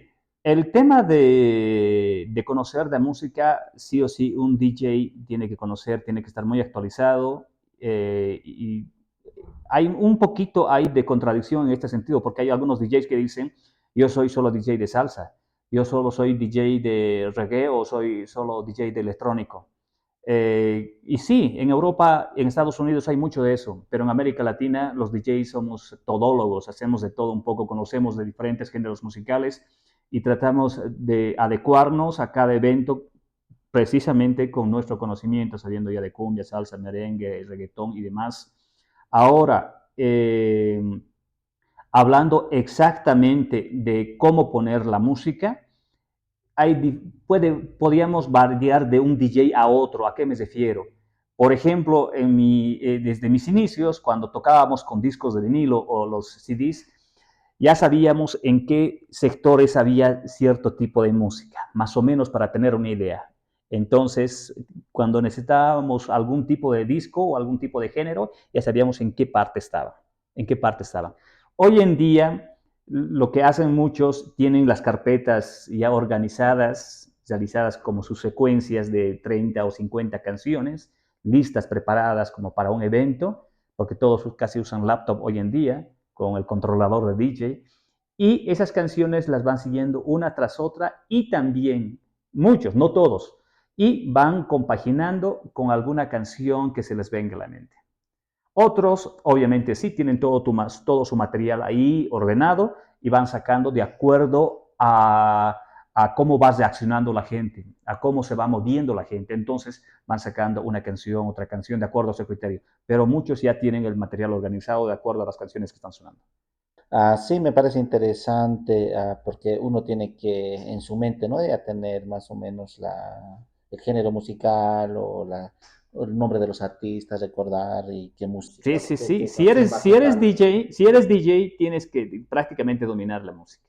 El tema de conocer de música, sí o sí, un DJ tiene que conocer, tiene que estar muy actualizado. Y hay un poquito hay de contradicción en este sentido, porque hay algunos DJs que dicen, yo soy solo DJ de salsa, yo solo soy DJ de reggae o soy solo DJ de electrónico. Y sí, en Europa, en Estados Unidos hay mucho de eso, pero en América Latina los DJs somos todólogos, hacemos de todo un poco, conocemos de diferentes géneros musicales y tratamos de adecuarnos a cada evento precisamente con nuestro conocimiento, sabiendo ya de cumbia, salsa, merengue, reggaetón y demás. Ahora, hablando exactamente de cómo poner la música, podríamos variar de un DJ a otro. ¿A qué me refiero? Por ejemplo, desde mis inicios, cuando tocábamos con discos de vinilo o los CDs, ya sabíamos en qué sectores había cierto tipo de música, más o menos para tener una idea. Entonces, cuando necesitábamos algún tipo de disco o algún tipo de género, ya sabíamos en qué parte estaba. en qué parte estaban. Hoy en día, lo que hacen muchos, tienen las carpetas ya organizadas, realizadas como sus secuencias de 30 o 50 canciones, listas preparadas como para un evento, porque todos casi usan laptop hoy en día con el controlador de DJ, y esas canciones las van siguiendo una tras otra y también muchos, no todos, y van compaginando con alguna canción que se les venga a la mente. Otros, obviamente, sí tienen todo su material ahí ordenado y van sacando de acuerdo a cómo va reaccionando la gente, a cómo se va moviendo la gente. Entonces van sacando una canción, otra canción, de acuerdo a su criterio. Pero muchos ya tienen el material organizado de acuerdo a las canciones que están sonando. Sí, me parece interesante porque uno tiene que en su mente, ¿no? Ya tener más o menos el género musical o el nombre de los artistas, recordar y qué música, Sí, sí, sí. qué canción va a tocar. Si eres DJ, tienes que prácticamente dominar la música.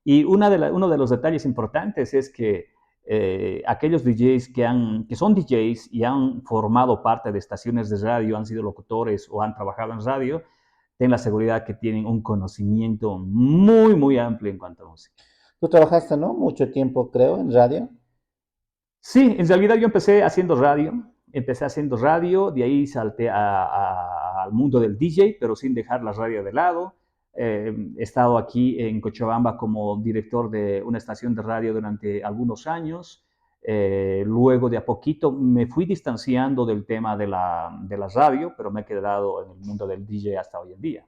Y uno de los detalles importantes es que aquellos DJs que son DJs y han formado parte de estaciones de radio, han sido locutores o han trabajado en radio, ten la seguridad que tienen un conocimiento muy, muy amplio en cuanto a música. Tú trabajaste, ¿no? Mucho tiempo, creo, en radio. Sí, en realidad yo empecé haciendo radio, de ahí salté al mundo del DJ, pero sin dejar la radio de lado. He estado aquí en Cochabamba como director de una estación de radio durante algunos años. Luego de a poquito me fui distanciando del tema de la radio, pero me he quedado en el mundo del DJ hasta hoy en día.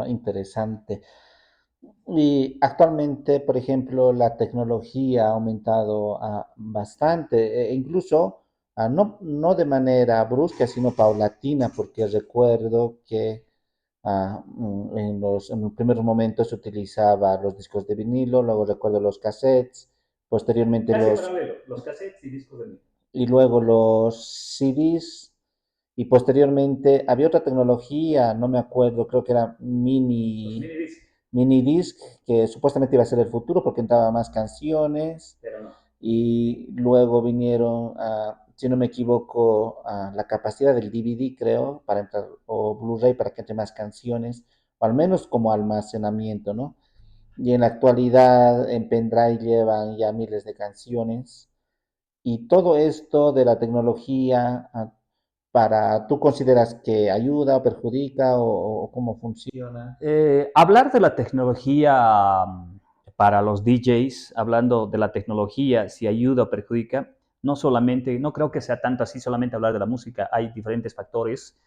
Interesante. Y actualmente, por ejemplo, la tecnología ha aumentado bastante, e incluso no de manera brusca, sino paulatina, porque recuerdo que en los primeros momentos se utilizaba los discos de vinilo, luego recuerdo los cassettes, posteriormente Casi paralelo, los cassettes y discos de vinilo. y luego los CDs, y posteriormente había otra tecnología, no me acuerdo, creo que era Los mini discs, mini disc, que supuestamente iba a ser el futuro porque entraba más canciones, pero no. y luego vinieron, si no me equivoco, la capacidad del DVD, creo, para entrar, o Blu-ray para que entre más canciones, o al menos como almacenamiento, ¿no? Y en la actualidad en pendrive llevan ya miles de canciones. Y todo esto de la tecnología, ¿tú consideras que ayuda o perjudica o cómo funciona? Hablar de la tecnología para los DJs, hablando de la tecnología, si ayuda o perjudica, no solamente, no creo que sea tanto así solamente hablar de la música, hay diferentes factores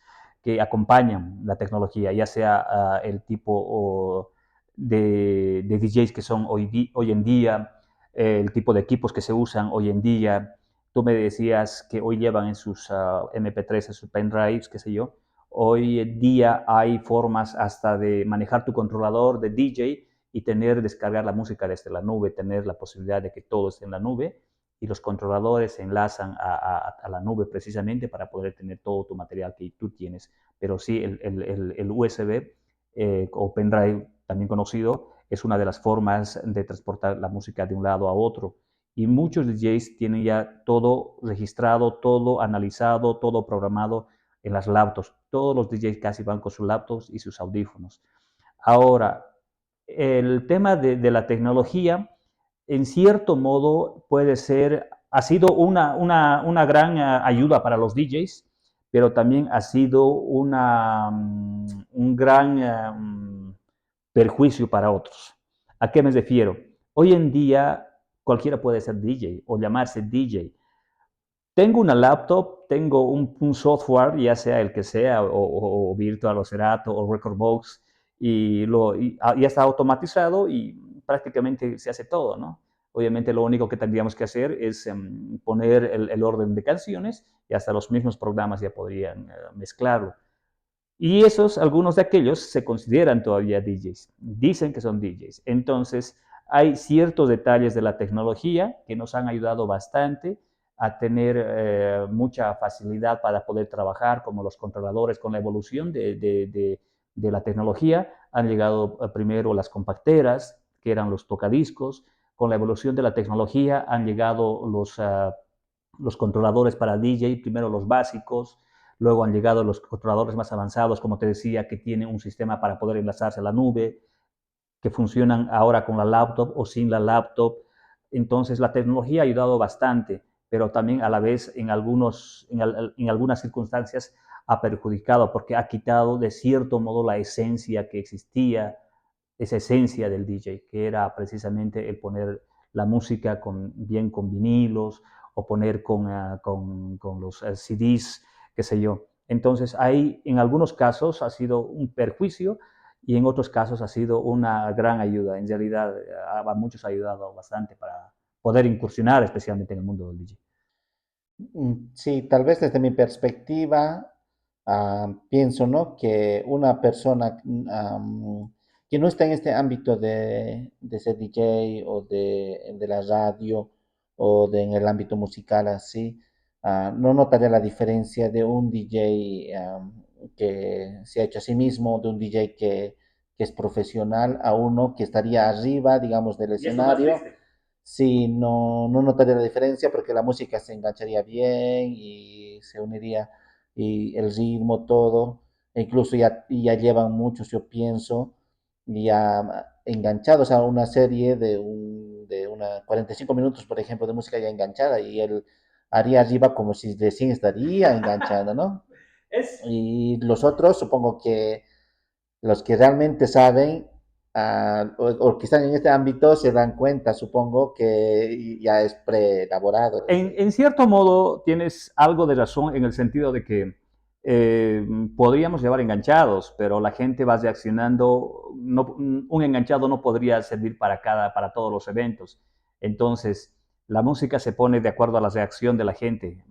que acompañan la tecnología, ya sea el tipo de DJs que son hoy en día, el tipo de equipos que se usan hoy en día. Tú me decías que hoy llevan en sus MP3, en sus pendrives, qué sé yo. Hoy en día hay formas hasta de manejar tu controlador de DJ y descargar la música desde la nube, tener la posibilidad de que todo esté en la nube y los controladores se enlazan a la nube precisamente para poder tener todo tu material que tú tienes. Pero sí, el USB o pendrive, también conocido, es una de las formas de transportar la música de un lado a otro. Y muchos DJs tienen ya todo registrado, todo analizado, todo programado en las laptops. Todos los DJs casi van con sus laptops y sus audífonos. Ahora, el tema de la tecnología, en cierto modo, ha sido una gran ayuda para los DJs, pero también ha sido un gran perjuicio para otros. ¿A qué me refiero? Hoy en día cualquiera puede ser DJ o llamarse DJ. Tengo una laptop, tengo un software, ya sea el que sea, o Virtual, o Serato, o Recordbox, ya está automatizado y prácticamente se hace todo, ¿no? Obviamente lo único que tendríamos que hacer es poner el orden de canciones y hasta los mismos programas ya podrían mezclarlo. Y algunos de aquellos se consideran todavía DJs, dicen que son DJs. Entonces, hay ciertos detalles de la tecnología que nos han ayudado bastante a tener mucha facilidad para poder trabajar, como los controladores. Con la evolución de la tecnología han llegado primero las compacteras, que eran los tocadiscos. Con la evolución de la tecnología han llegado los controladores para DJ, primero los básicos, luego han llegado los controladores más avanzados, como te decía, que tienen un sistema para poder enlazarse a la nube, que funcionan ahora con la laptop o sin la laptop. Entonces la tecnología ha ayudado bastante, pero también a la vez en algunas circunstancias ha perjudicado porque ha quitado de cierto modo la esencia que existía, esa esencia del DJ, que era precisamente el poner la música bien con vinilos o poner con los CDs, qué sé yo. Entonces, ahí en algunos casos ha sido un perjuicio y en otros casos ha sido una gran ayuda. En realidad, a muchos ha ayudado bastante para poder incursionar, especialmente en el mundo del DJ. Sí, tal vez desde mi perspectiva, pienso, ¿no? Que una persona que no está en este ámbito de ser DJ o de la radio o en el ámbito musical así, no notaría la diferencia de un DJ que se ha hecho a sí mismo, de un DJ que es profesional, a uno que estaría arriba, digamos, del escenario. Sí, no notaría la diferencia porque la música se engancharía bien y se uniría y el ritmo, todo, e incluso ya llevan muchos, yo pienso, ya enganchados a una serie de una 45 minutos, por ejemplo, de música ya enganchada y él haría arriba como si recién estaría enganchando, ¿no? Es Y los otros, supongo que los que realmente saben o que están en este ámbito se dan cuenta, supongo, que ya es preelaborado. En cierto modo tienes algo de razón en el sentido de que podríamos llevar enganchados, pero la gente va reaccionando. Un enganchado no podría servir para todos los eventos. Entonces, la música se pone de acuerdo a la reacción de la gente,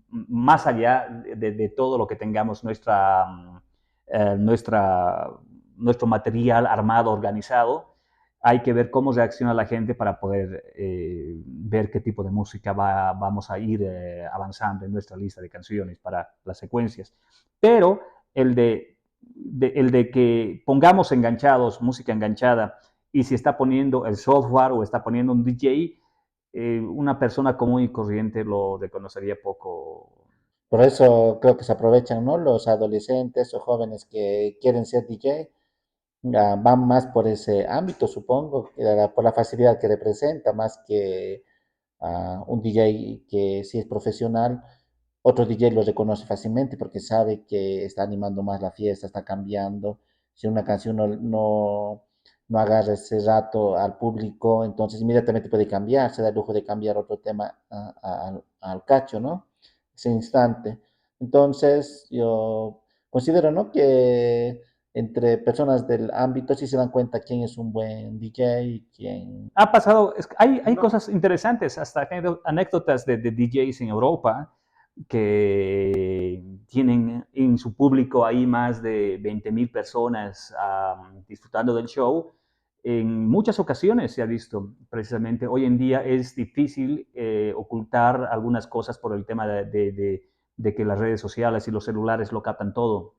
más allá de todo lo que tengamos nuestra, nuestro material armado, organizado. Hay que ver cómo reacciona la gente para poder ver qué tipo de música vamos a ir avanzando en nuestra lista de canciones para las secuencias. Pero el de que pongamos enganchados, música enganchada, y si está poniendo el software o está poniendo un DJ, una persona común y corriente lo reconocería poco. Por eso creo que se aprovechan, ¿no? Los adolescentes o jóvenes que quieren ser DJ, van más por ese ámbito, supongo, por la facilidad que representa, más que un DJ que sí es profesional. Otro DJ lo reconoce fácilmente porque sabe que está animando más la fiesta, está cambiando. Si una canción no agarra ese rato al público, entonces inmediatamente puede cambiar, se da el lujo de cambiar otro tema al cacho, ¿no? Ese instante. Entonces, yo considero, ¿no? Que entre personas del ámbito sí se dan cuenta quién es un buen DJ y quién Ha pasado, hay no. cosas interesantes, hasta anécdotas de DJs en Europa que tienen en su público ahí más de 20,000 personas disfrutando del show. En muchas ocasiones se ha visto, precisamente, hoy en día es difícil ocultar algunas cosas por el tema de que las redes sociales y los celulares lo captan todo.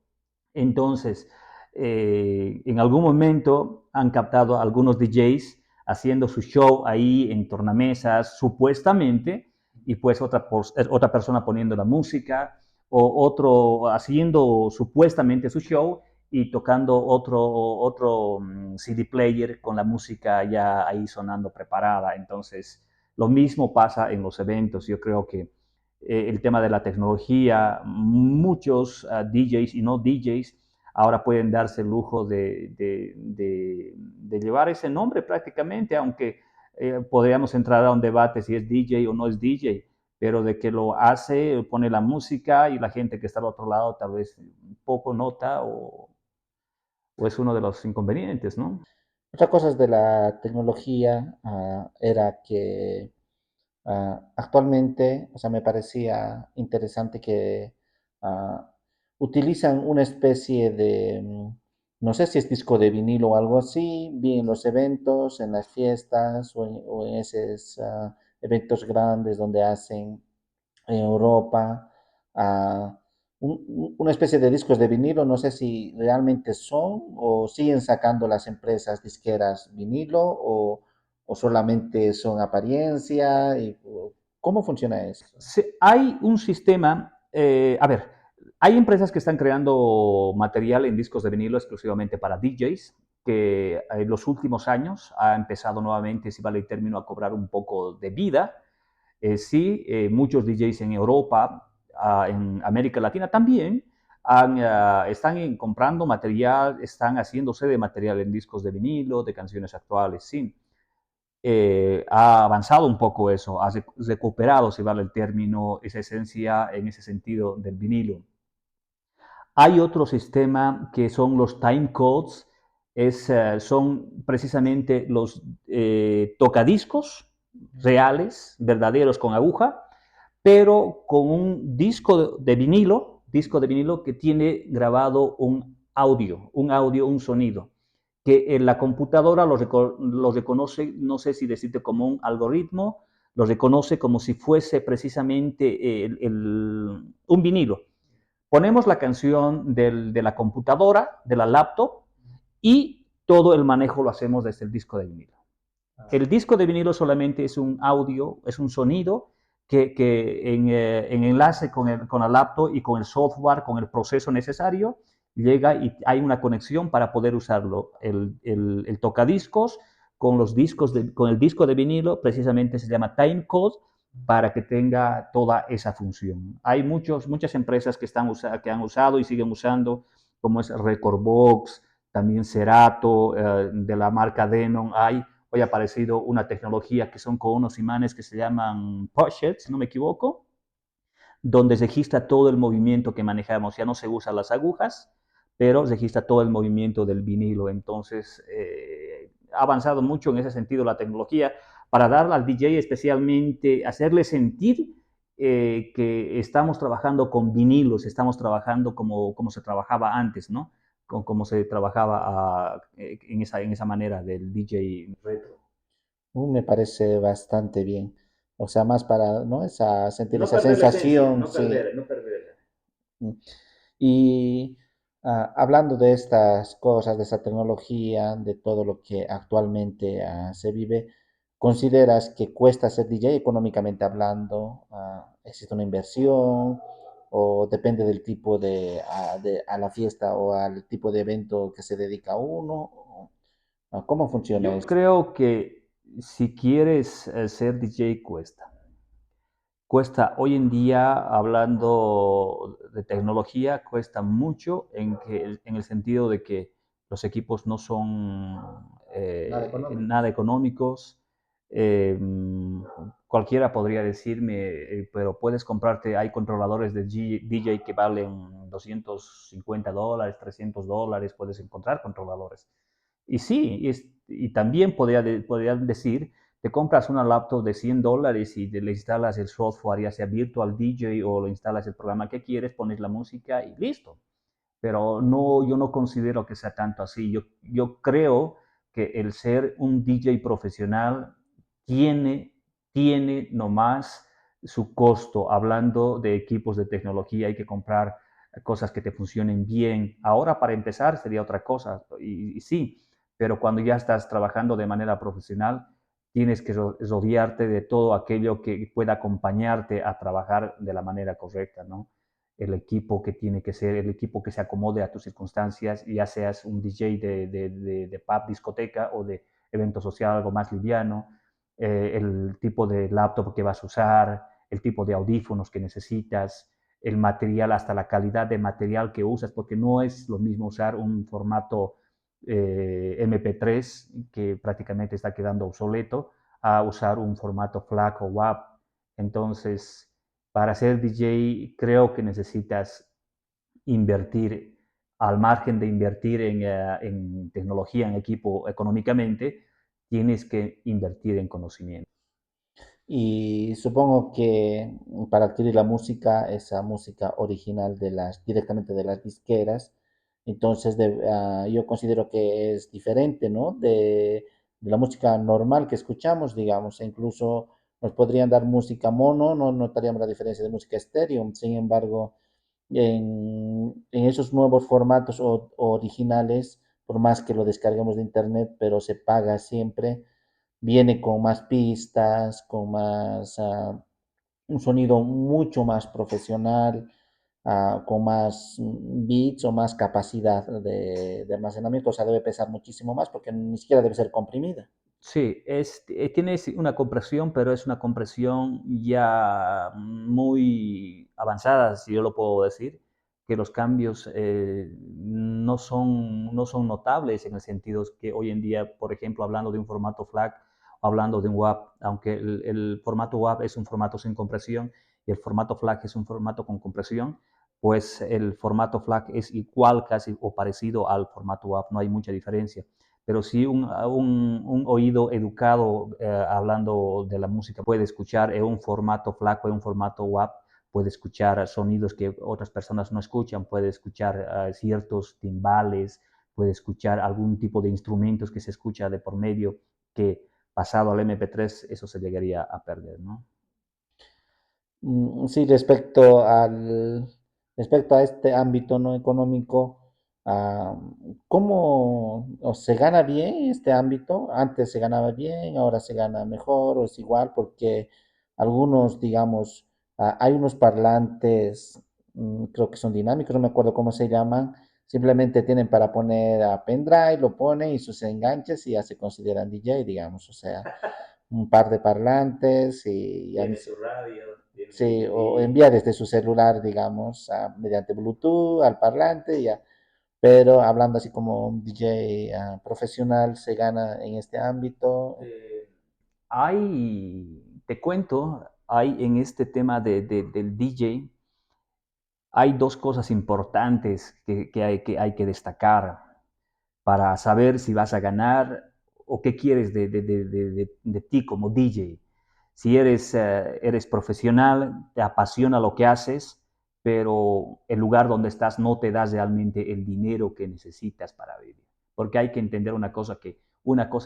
Entonces, en algún momento han captado a algunos DJs haciendo su show ahí en tornamesas, supuestamente, y pues otra persona poniendo la música, o otro haciendo supuestamente su show y tocando otro CD player con la música ya ahí sonando preparada. Entonces, lo mismo pasa en los eventos. Yo creo que el tema de la tecnología, muchos DJs y no DJs ahora pueden darse el lujo de llevar ese nombre prácticamente, aunque podríamos entrar a un debate si es DJ o no es DJ, pero de que lo hace, pone la música y la gente que está al otro lado tal vez poco nota o es uno de los inconvenientes, ¿no? Otra cosa de la tecnología era que actualmente, o sea, me parecía interesante que ah, utilizan una especie de, no sé si es disco de vinilo o algo así, bien en los eventos, en las fiestas o en esos eventos grandes donde hacen en Europa, ah, una especie de discos de vinilo, no sé si realmente son o siguen sacando las empresas disqueras vinilo o solamente son apariencia. ¿Cómo funciona eso? Hay un sistema, a ver, Hay empresas que están creando material en discos de vinilo exclusivamente para DJs, que en los últimos años ha empezado nuevamente, si vale el término, a cobrar un poco de vida. Sí, muchos DJs en Europa, en América Latina también, están comprando material, están haciéndose de material en discos de vinilo, de canciones actuales, sí. Ha avanzado un poco eso, ha recuperado, si vale el término, esa esencia en ese sentido del vinilo. Hay otro sistema que son los time codes, son precisamente los tocadiscos reales, verdaderos con aguja, pero con un disco de vinilo que tiene grabado un audio, un sonido, que en la computadora lo reconoce, no sé si decirte como un algoritmo, lo reconoce como si fuese precisamente un vinilo. Ponemos la canción de la computadora, de la laptop, y todo el manejo lo hacemos desde el disco de vinilo. El disco de vinilo solamente es un audio, es un sonido que en enlace con la laptop y con el software, con el proceso necesario, llega y hay una conexión para poder usarlo. El tocadiscos con el disco de vinilo precisamente se llama timecode para que tenga toda esa función. Hay muchas empresas que han usado y siguen usando, como es Recordbox, también Serato, de la marca Denon. Hoy ha aparecido una tecnología que son con unos imanes que se llaman Pochette, si no me equivoco, donde registra todo el movimiento que manejamos. Ya no se usan las agujas, pero registra todo el movimiento del vinilo. Entonces, ha avanzado mucho en ese sentido la tecnología para darle al DJ especialmente, hacerle sentir que estamos trabajando con vinilos, estamos trabajando como se trabajaba antes, ¿no? Como se trabajaba en esa manera del DJ retro. Me parece bastante bien. O sea, más para, ¿no? Sentir No esa perder la esencia, sensación, no sí. perder, no perderla. Mm. Y hablando de estas cosas, de esa tecnología, de todo lo que actualmente se vive, ¿consideras que cuesta ser DJ económicamente hablando? ¿Existe una inversión o depende del tipo a la fiesta o al tipo de evento que se dedica uno? ¿Cómo funciona Yo esto? creo que si quieres ser DJ cuesta. Cuesta hoy en día, hablando de tecnología, cuesta mucho en el sentido de que los equipos no son Nada económico. nada económicos. Eh, Cualquiera podría decirme, pero puedes comprarte, hay controladores de DJ que valen $250, $300, puedes encontrar controladores. Y sí, y también podrían decir, te compras una laptop de $100 y le instalas el software, ya sea Virtual DJ o le instalas el programa que quieres, pones la música y listo. Pero no, yo no considero que sea tanto así. Yo creo que el ser un DJ profesional tiene, tiene nomás su costo. Hablando de equipos de tecnología, hay que comprar cosas que te funcionen bien. Ahora, para empezar, sería otra cosa. Y sí, pero cuando ya estás trabajando de manera profesional, tienes que rodearte de todo aquello que pueda acompañarte a trabajar de la manera correcta, ¿no? El equipo que tiene que ser, el equipo que se acomode a tus circunstancias, ya seas un DJ de pub, discoteca o de evento social, algo más liviano, el tipo de laptop que vas a usar, el tipo de audífonos que necesitas, el material, hasta la calidad de material que usas, porque no es lo mismo usar un formato MP3 que prácticamente está quedando obsoleto a usar un formato FLAC o WAV. Entonces, para ser DJ creo que necesitas invertir, al margen de invertir en tecnología, en equipo económicamente, tienes que invertir en conocimiento. Y supongo que para adquirir la música, esa música original directamente de las disqueras, entonces yo considero que es diferente, ¿no? De la música normal que escuchamos, digamos, e incluso nos podrían dar música mono, no notaríamos la diferencia de música estéreo. Sin embargo, en esos nuevos formatos originales, por más que lo descarguemos de internet, pero se paga siempre, viene con más pistas, con un sonido mucho más profesional, con más bits o más capacidad de almacenamiento, o sea, debe pesar muchísimo más porque ni siquiera debe ser comprimida. Sí, tiene una compresión, pero es una compresión ya muy avanzada, si yo lo puedo decir, que los cambios no son notables en el sentido que hoy en día, por ejemplo, hablando de un formato FLAC o hablando de un WAV, aunque el formato WAV es un formato sin compresión y el formato FLAC es un formato con compresión, pues el formato FLAC es igual casi o parecido al formato WAV, no hay mucha diferencia, pero sí un oído educado hablando de la música puede escuchar en un formato FLAC o en un formato WAV, puede escuchar sonidos que otras personas no escuchan, puede escuchar ciertos timbales, puede escuchar algún tipo de instrumentos que se escucha de por medio que pasado al MP3 eso se llegaría a perder, ¿no? Sí, respecto a este ámbito no económico, ah, ¿cómo o se gana bien este ámbito? Antes se ganaba bien, ahora se gana mejor o es igual, porque algunos, digamos, hay unos parlantes, creo que son dinámicos, no me acuerdo cómo se llaman, simplemente tienen para poner a pendrive, lo ponen y sus enganches y ya se consideran DJ, digamos, o sea, un par de parlantes y ya Tiene su radio, tiene su sí, o TV. envía desde su celular, digamos, mediante Bluetooth al parlante, ya. Pero hablando así como un DJ profesional, se gana en este ámbito. Te cuento, hay en este tema del DJ, hay dos cosas importantes que hay que destacar para saber si vas a ganar o qué quieres de ti como DJ. Si eres profesional, te apasiona lo que haces, pero el lugar donde estás no te da realmente el dinero que necesitas para vivir. Porque hay que entender una cosa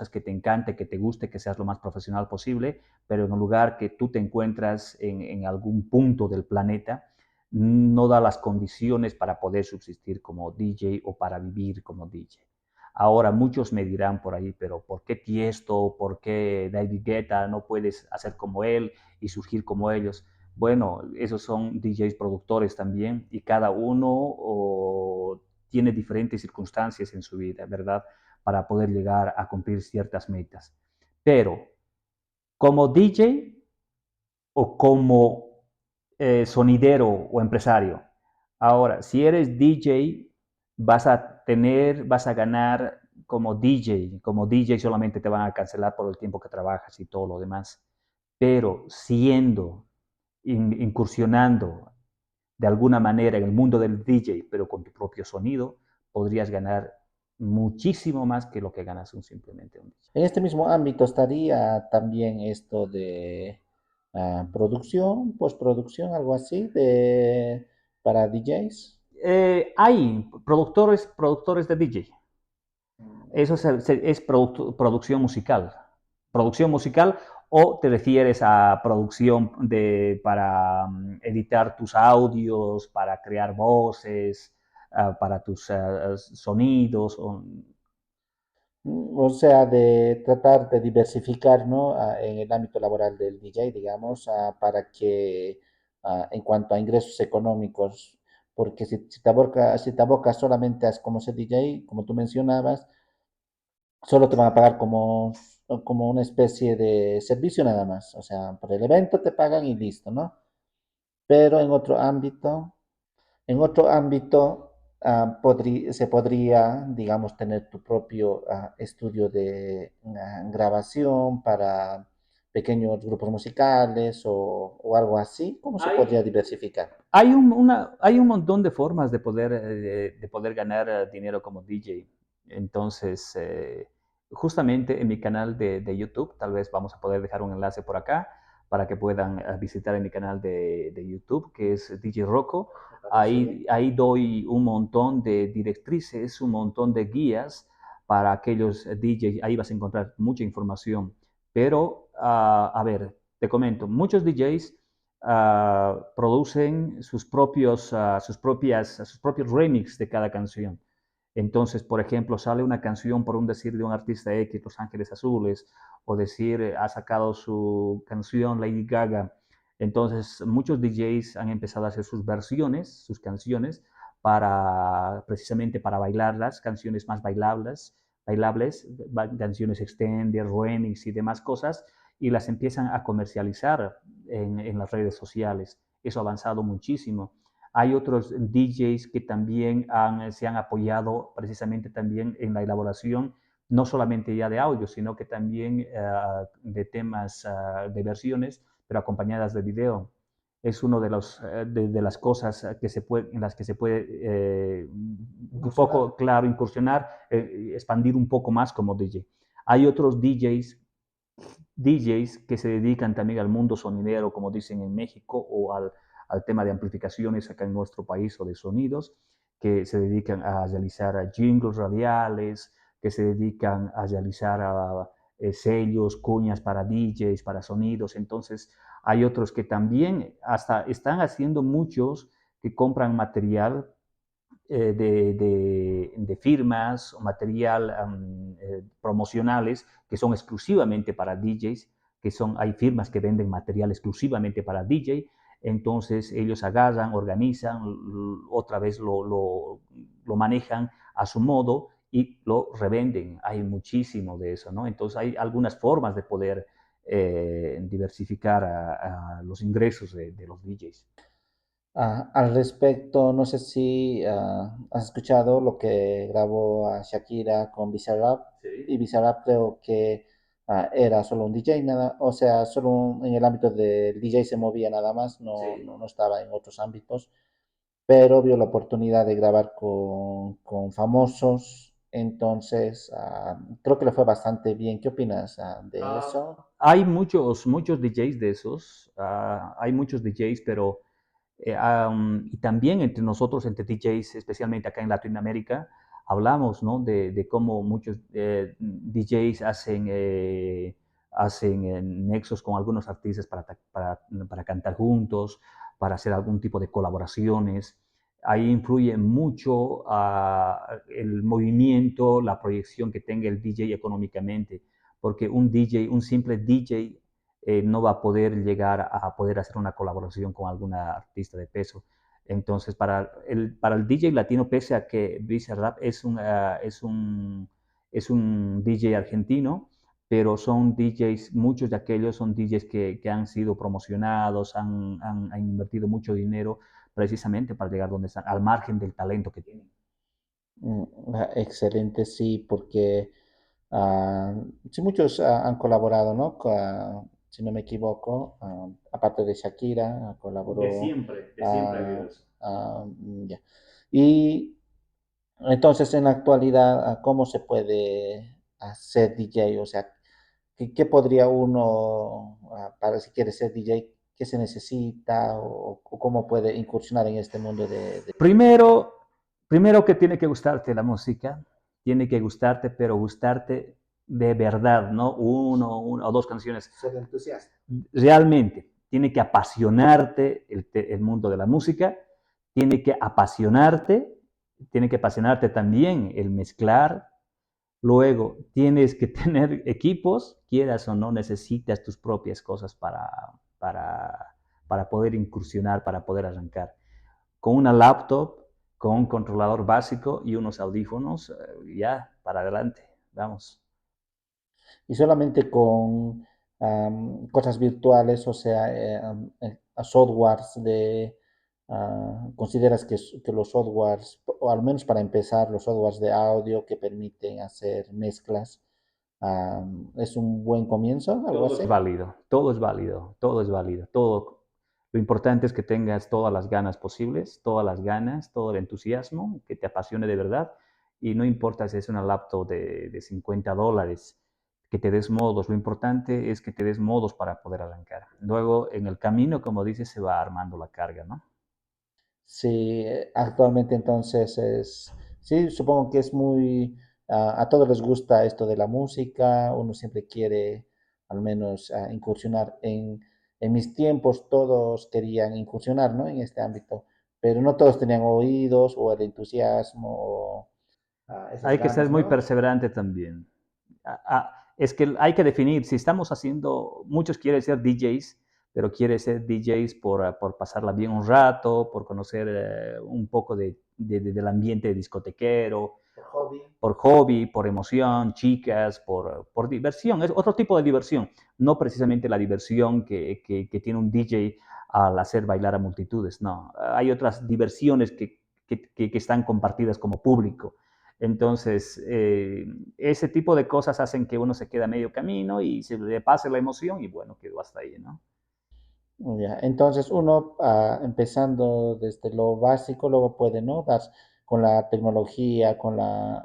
es que te encante, que te guste, que seas lo más profesional posible, pero en un lugar que tú te encuentras en algún punto del planeta, no da las condiciones para poder subsistir como DJ o para vivir como DJ. Ahora muchos me dirán por ahí, pero ¿por qué Tiesto? ¿Por qué David Guetta? No puedes hacer como él y surgir como ellos. Bueno, esos son DJs productores también y cada uno tiene diferentes circunstancias en su vida, ¿verdad? Para poder llegar a cumplir ciertas metas. Pero como DJ o como sonidero o empresario. Ahora, si eres DJ, vas a ganar como DJ. Como DJ solamente te van a cancelar por el tiempo que trabajas y todo lo demás. Pero incursionando de alguna manera en el mundo del DJ, pero con tu propio sonido, podrías ganar muchísimo más que lo que ganas simplemente un DJ. En este mismo ámbito estaría también esto de producción, postproducción, algo así, para DJs. Hay productores de DJ. Eso es producción musical. Producción musical o te refieres a producción para editar tus audios, para crear voces, para tus sonidos. O sea, de tratar de diversificar, ¿no? En el ámbito laboral del DJ, digamos, para que en cuanto a ingresos económicos, porque si te abocas solamente a como ser DJ, como tú mencionabas, solo te van a pagar como una especie de servicio nada más. O sea, por el evento te pagan y listo, ¿no? Pero en otro ámbito se podría, digamos, tener tu propio estudio de grabación para pequeños grupos musicales o algo así. ¿Cómo se podría Hay, diversificar? hay un montón de formas de poder ganar dinero como DJ. Entonces, justamente en mi canal de YouTube, tal vez vamos a poder dejar un enlace por acá para que puedan visitar en mi canal de YouTube, que es DJ Rocco. Ahí doy un montón de directrices, un montón de guías para aquellos DJs. Ahí vas a encontrar mucha información. Pero, a ver, te comento, muchos DJs producen sus propios remix de cada canción. Entonces, por ejemplo, sale una canción por un decir de un artista X, Los Ángeles Azules, o decir, ha sacado su canción Lady Gaga, Entonces, muchos DJs han empezado a hacer sus versiones, sus canciones, precisamente para bailarlas, canciones más canciones extended, remix y demás cosas, y las empiezan a comercializar en las redes sociales. Eso ha avanzado muchísimo. Hay otros DJs que también se han apoyado precisamente también en la elaboración, no solamente ya de audio, sino que también de temas, de versiones, pero acompañadas de video. Es una de las cosas en las que se puede un poco, claro, incursionar, expandir un poco más como DJ. Hay otros DJs que se dedican también al mundo sonidero, como dicen en México, o al tema de amplificaciones acá en nuestro país o de sonidos, que se dedican a realizar jingles radiales, que se dedican a realizar sellos, cuñas para DJs, para sonidos. Entonces, hay otros que también hasta están haciendo muchos que compran material de firmas o material promocionales que son exclusivamente para DJs, hay firmas que venden material exclusivamente para DJ, entonces ellos agarran, organizan, otra vez lo manejan a su modo y lo revenden. Hay muchísimo de eso, ¿no? Entonces hay algunas formas de poder diversificar a los ingresos de los DJs. Al respecto, no sé si has escuchado lo que grabó a Shakira con Bizarrap, Sí. y Bizarrap creo que era solo un DJ, nada, o sea, en el ámbito del DJ se movía nada más, Sí. no estaba en otros ámbitos, pero vio la oportunidad de grabar con famosos, entonces creo que le fue bastante bien. ¿Qué opinas de eso? Hay muchos DJs de esos, hay muchos DJs, pero y también entre nosotros, entre DJs, especialmente acá en Latinoamérica, hablamos, ¿no? De cómo muchos DJs hacen nexos con algunos artistas para cantar juntos, para hacer algún tipo de colaboraciones. Ahí influye mucho el movimiento, la proyección que tenga el DJ económicamente, porque un simple DJ no va a poder llegar a poder hacer una colaboración con alguna artista de peso. Entonces, para el DJ latino, pese a que Bizarrap es un DJ argentino, pero son DJs, muchos de aquellos son DJs que han sido promocionados, han invertido mucho dinero precisamente para llegar donde están, al margen del talento que tienen. Excelente, sí, porque ah, sí, muchos han colaborado, ¿no? Si no me equivoco, aparte de Shakira, colaboró. De siempre ha habido eso. Ya. Y entonces, en la actualidad, ¿cómo se puede hacer DJ? O sea, ¿qué podría uno, para si quiere ser DJ, qué se necesita o cómo puede incursionar en este mundo de... Primero, primero que tiene que gustarte la música, tiene que gustarte, pero gustarte de verdad, no una o dos canciones. Ser entusiasta. Realmente, tiene que apasionarte el mundo de la música, tiene que apasionarte también el mezclar. Luego, tienes que tener equipos, quieras o no, necesitas tus propias cosas para poder incursionar, para poder arrancar con una laptop, con un controlador básico y unos audífonos, ya, para adelante, vamos. Y solamente con cosas virtuales, o sea, softwares ¿consideras que los softwares, o al menos para empezar, los softwares de audio que permiten hacer mezclas, es un buen comienzo, algo Todo es así? válido, todo es válido, todo es válido, todo. Lo importante es que tengas todas las ganas posibles, todas las ganas, todo el entusiasmo, que te apasione de verdad. Y no importa si es una laptop de $50, que te des modos. Lo importante es que te des modos para poder arrancar. Luego, en el camino, como dices, se va armando la carga, ¿no? Sí, actualmente entonces sí, supongo que es muy, a todos les gusta esto de la música, uno siempre quiere al menos incursionar en mis tiempos, todos querían incursionar, ¿no? En este ámbito, pero no todos tenían oídos o el entusiasmo o esas Hay que ser ganas, muy ¿no? perseverante también. Es que hay que definir, si estamos haciendo, muchos quieren ser DJs, pero quiere ser DJs por pasarla bien un rato, por conocer un poco del ambiente discotequero, Por hobby. por hobby, por emoción, chicas, por diversión. Es otro tipo de diversión, no precisamente la diversión que tiene un DJ al hacer bailar a multitudes, no. Hay otras diversiones que están compartidas como público. Entonces, ese tipo de cosas hacen que uno se quede a medio camino y se le pase la emoción y bueno, quedó hasta ahí, ¿no? Ya, entonces uno empezando desde lo básico, luego puede, ¿no? Con la tecnología,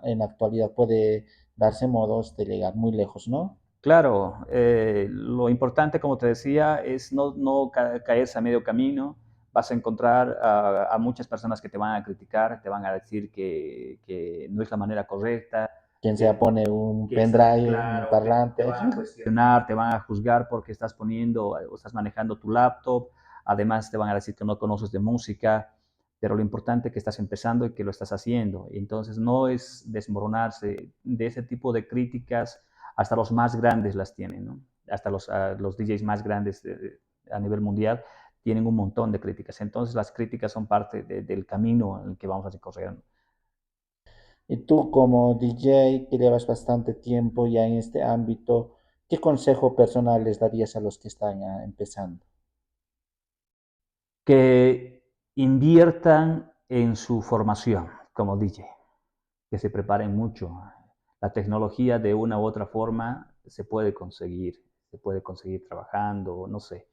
en la actualidad puede darse modos de llegar muy lejos, ¿no? Claro, lo importante, como te decía, es no caerse a medio camino. Vas a encontrar a muchas personas que te van a criticar, te van a decir que no es la manera correcta, Quien sea que, pone un que está pendrive, un claro, te parlante. van a cuestionar, te van a juzgar porque estás poniendo o estás manejando tu laptop. Además, te van a decir que no conoces de música, pero lo importante es que estás empezando y que lo estás haciendo. Entonces, no es desmoronarse de ese tipo de críticas. Hasta los más grandes las tienen, ¿no? Hasta los DJs más grandes a nivel mundial tienen un montón de críticas. Entonces las críticas son parte del camino en el que vamos a recorrer. Y tú como DJ que llevas bastante tiempo ya en este ámbito, ¿qué consejo personal les darías a los que están empezando? Que inviertan en su formación como DJ, que se preparen mucho. La tecnología de una u otra forma se puede conseguir trabajando, no sé,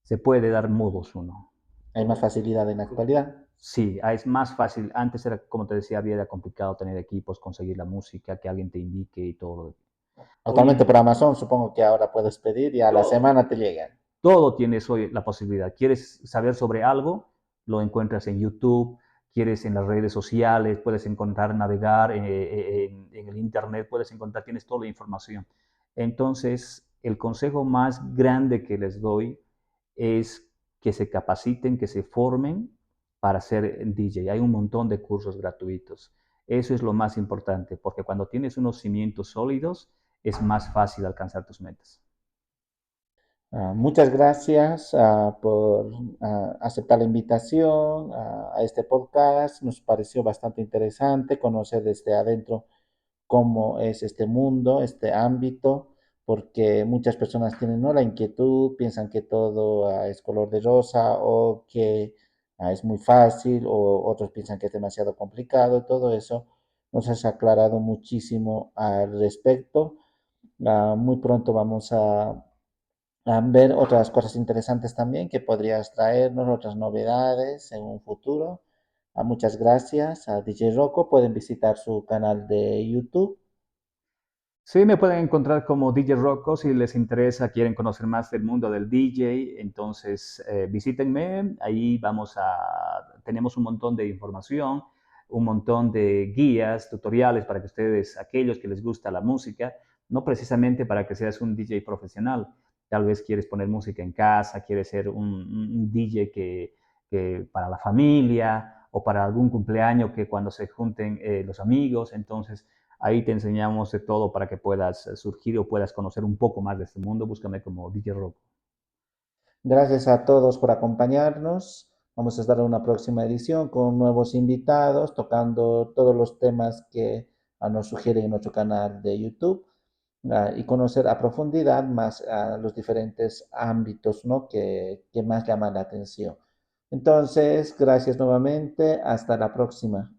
se puede dar modos uno. Hay más facilidad en la actualidad. Sí, es más fácil. Antes era, como te decía, era complicado tener equipos, conseguir la música, que alguien te indique y todo. Hoy Actualmente en por Amazon supongo que ahora puedes pedir y a la todo, semana te llegan. todo tienes hoy la posibilidad. ¿Quieres saber sobre algo? Lo encuentras en YouTube, quieres en las redes sociales, puedes encontrar, navegar en el Internet, puedes encontrar, tienes toda la información. Entonces, el consejo más grande que les doy es que se capaciten, que se formen para ser DJ. Hay un montón de cursos gratuitos. Eso es lo más importante, porque cuando tienes unos cimientos sólidos, es más fácil alcanzar tus metas. Muchas gracias por aceptar la invitación a este podcast. Nos pareció bastante interesante conocer desde adentro cómo es este mundo, este ámbito, porque muchas personas tienen, ¿no?, la inquietud, piensan que todo es color de rosa o que es muy fácil o otros piensan que es demasiado complicado. Todo eso nos has aclarado muchísimo al respecto. Muy pronto vamos a ver otras cosas interesantes también que podrías traernos, otras novedades en un futuro. Muchas gracias a DJ Rocco. Pueden visitar su canal de YouTube. Sí, me pueden encontrar como DJ Rocco si les interesa, quieren conocer más del mundo del DJ, entonces visítenme, ahí tenemos un montón de información, un montón de guías, tutoriales para que ustedes, aquellos que les gusta la música, no precisamente para que seas un DJ profesional, tal vez quieres poner música en casa, quieres ser un DJ que para la familia o para algún cumpleaños que cuando se junten los amigos, entonces ahí te enseñamos de todo para que puedas surgir o puedas conocer un poco más de este mundo. Búscame como DJ Rock. Gracias a todos por acompañarnos. Vamos a estar en una próxima edición con nuevos invitados, tocando todos los temas que nos sugieren en nuestro canal de YouTube, y conocer a profundidad más los diferentes ámbitos, ¿no?, que más llaman la atención. Entonces, gracias nuevamente. Hasta la próxima.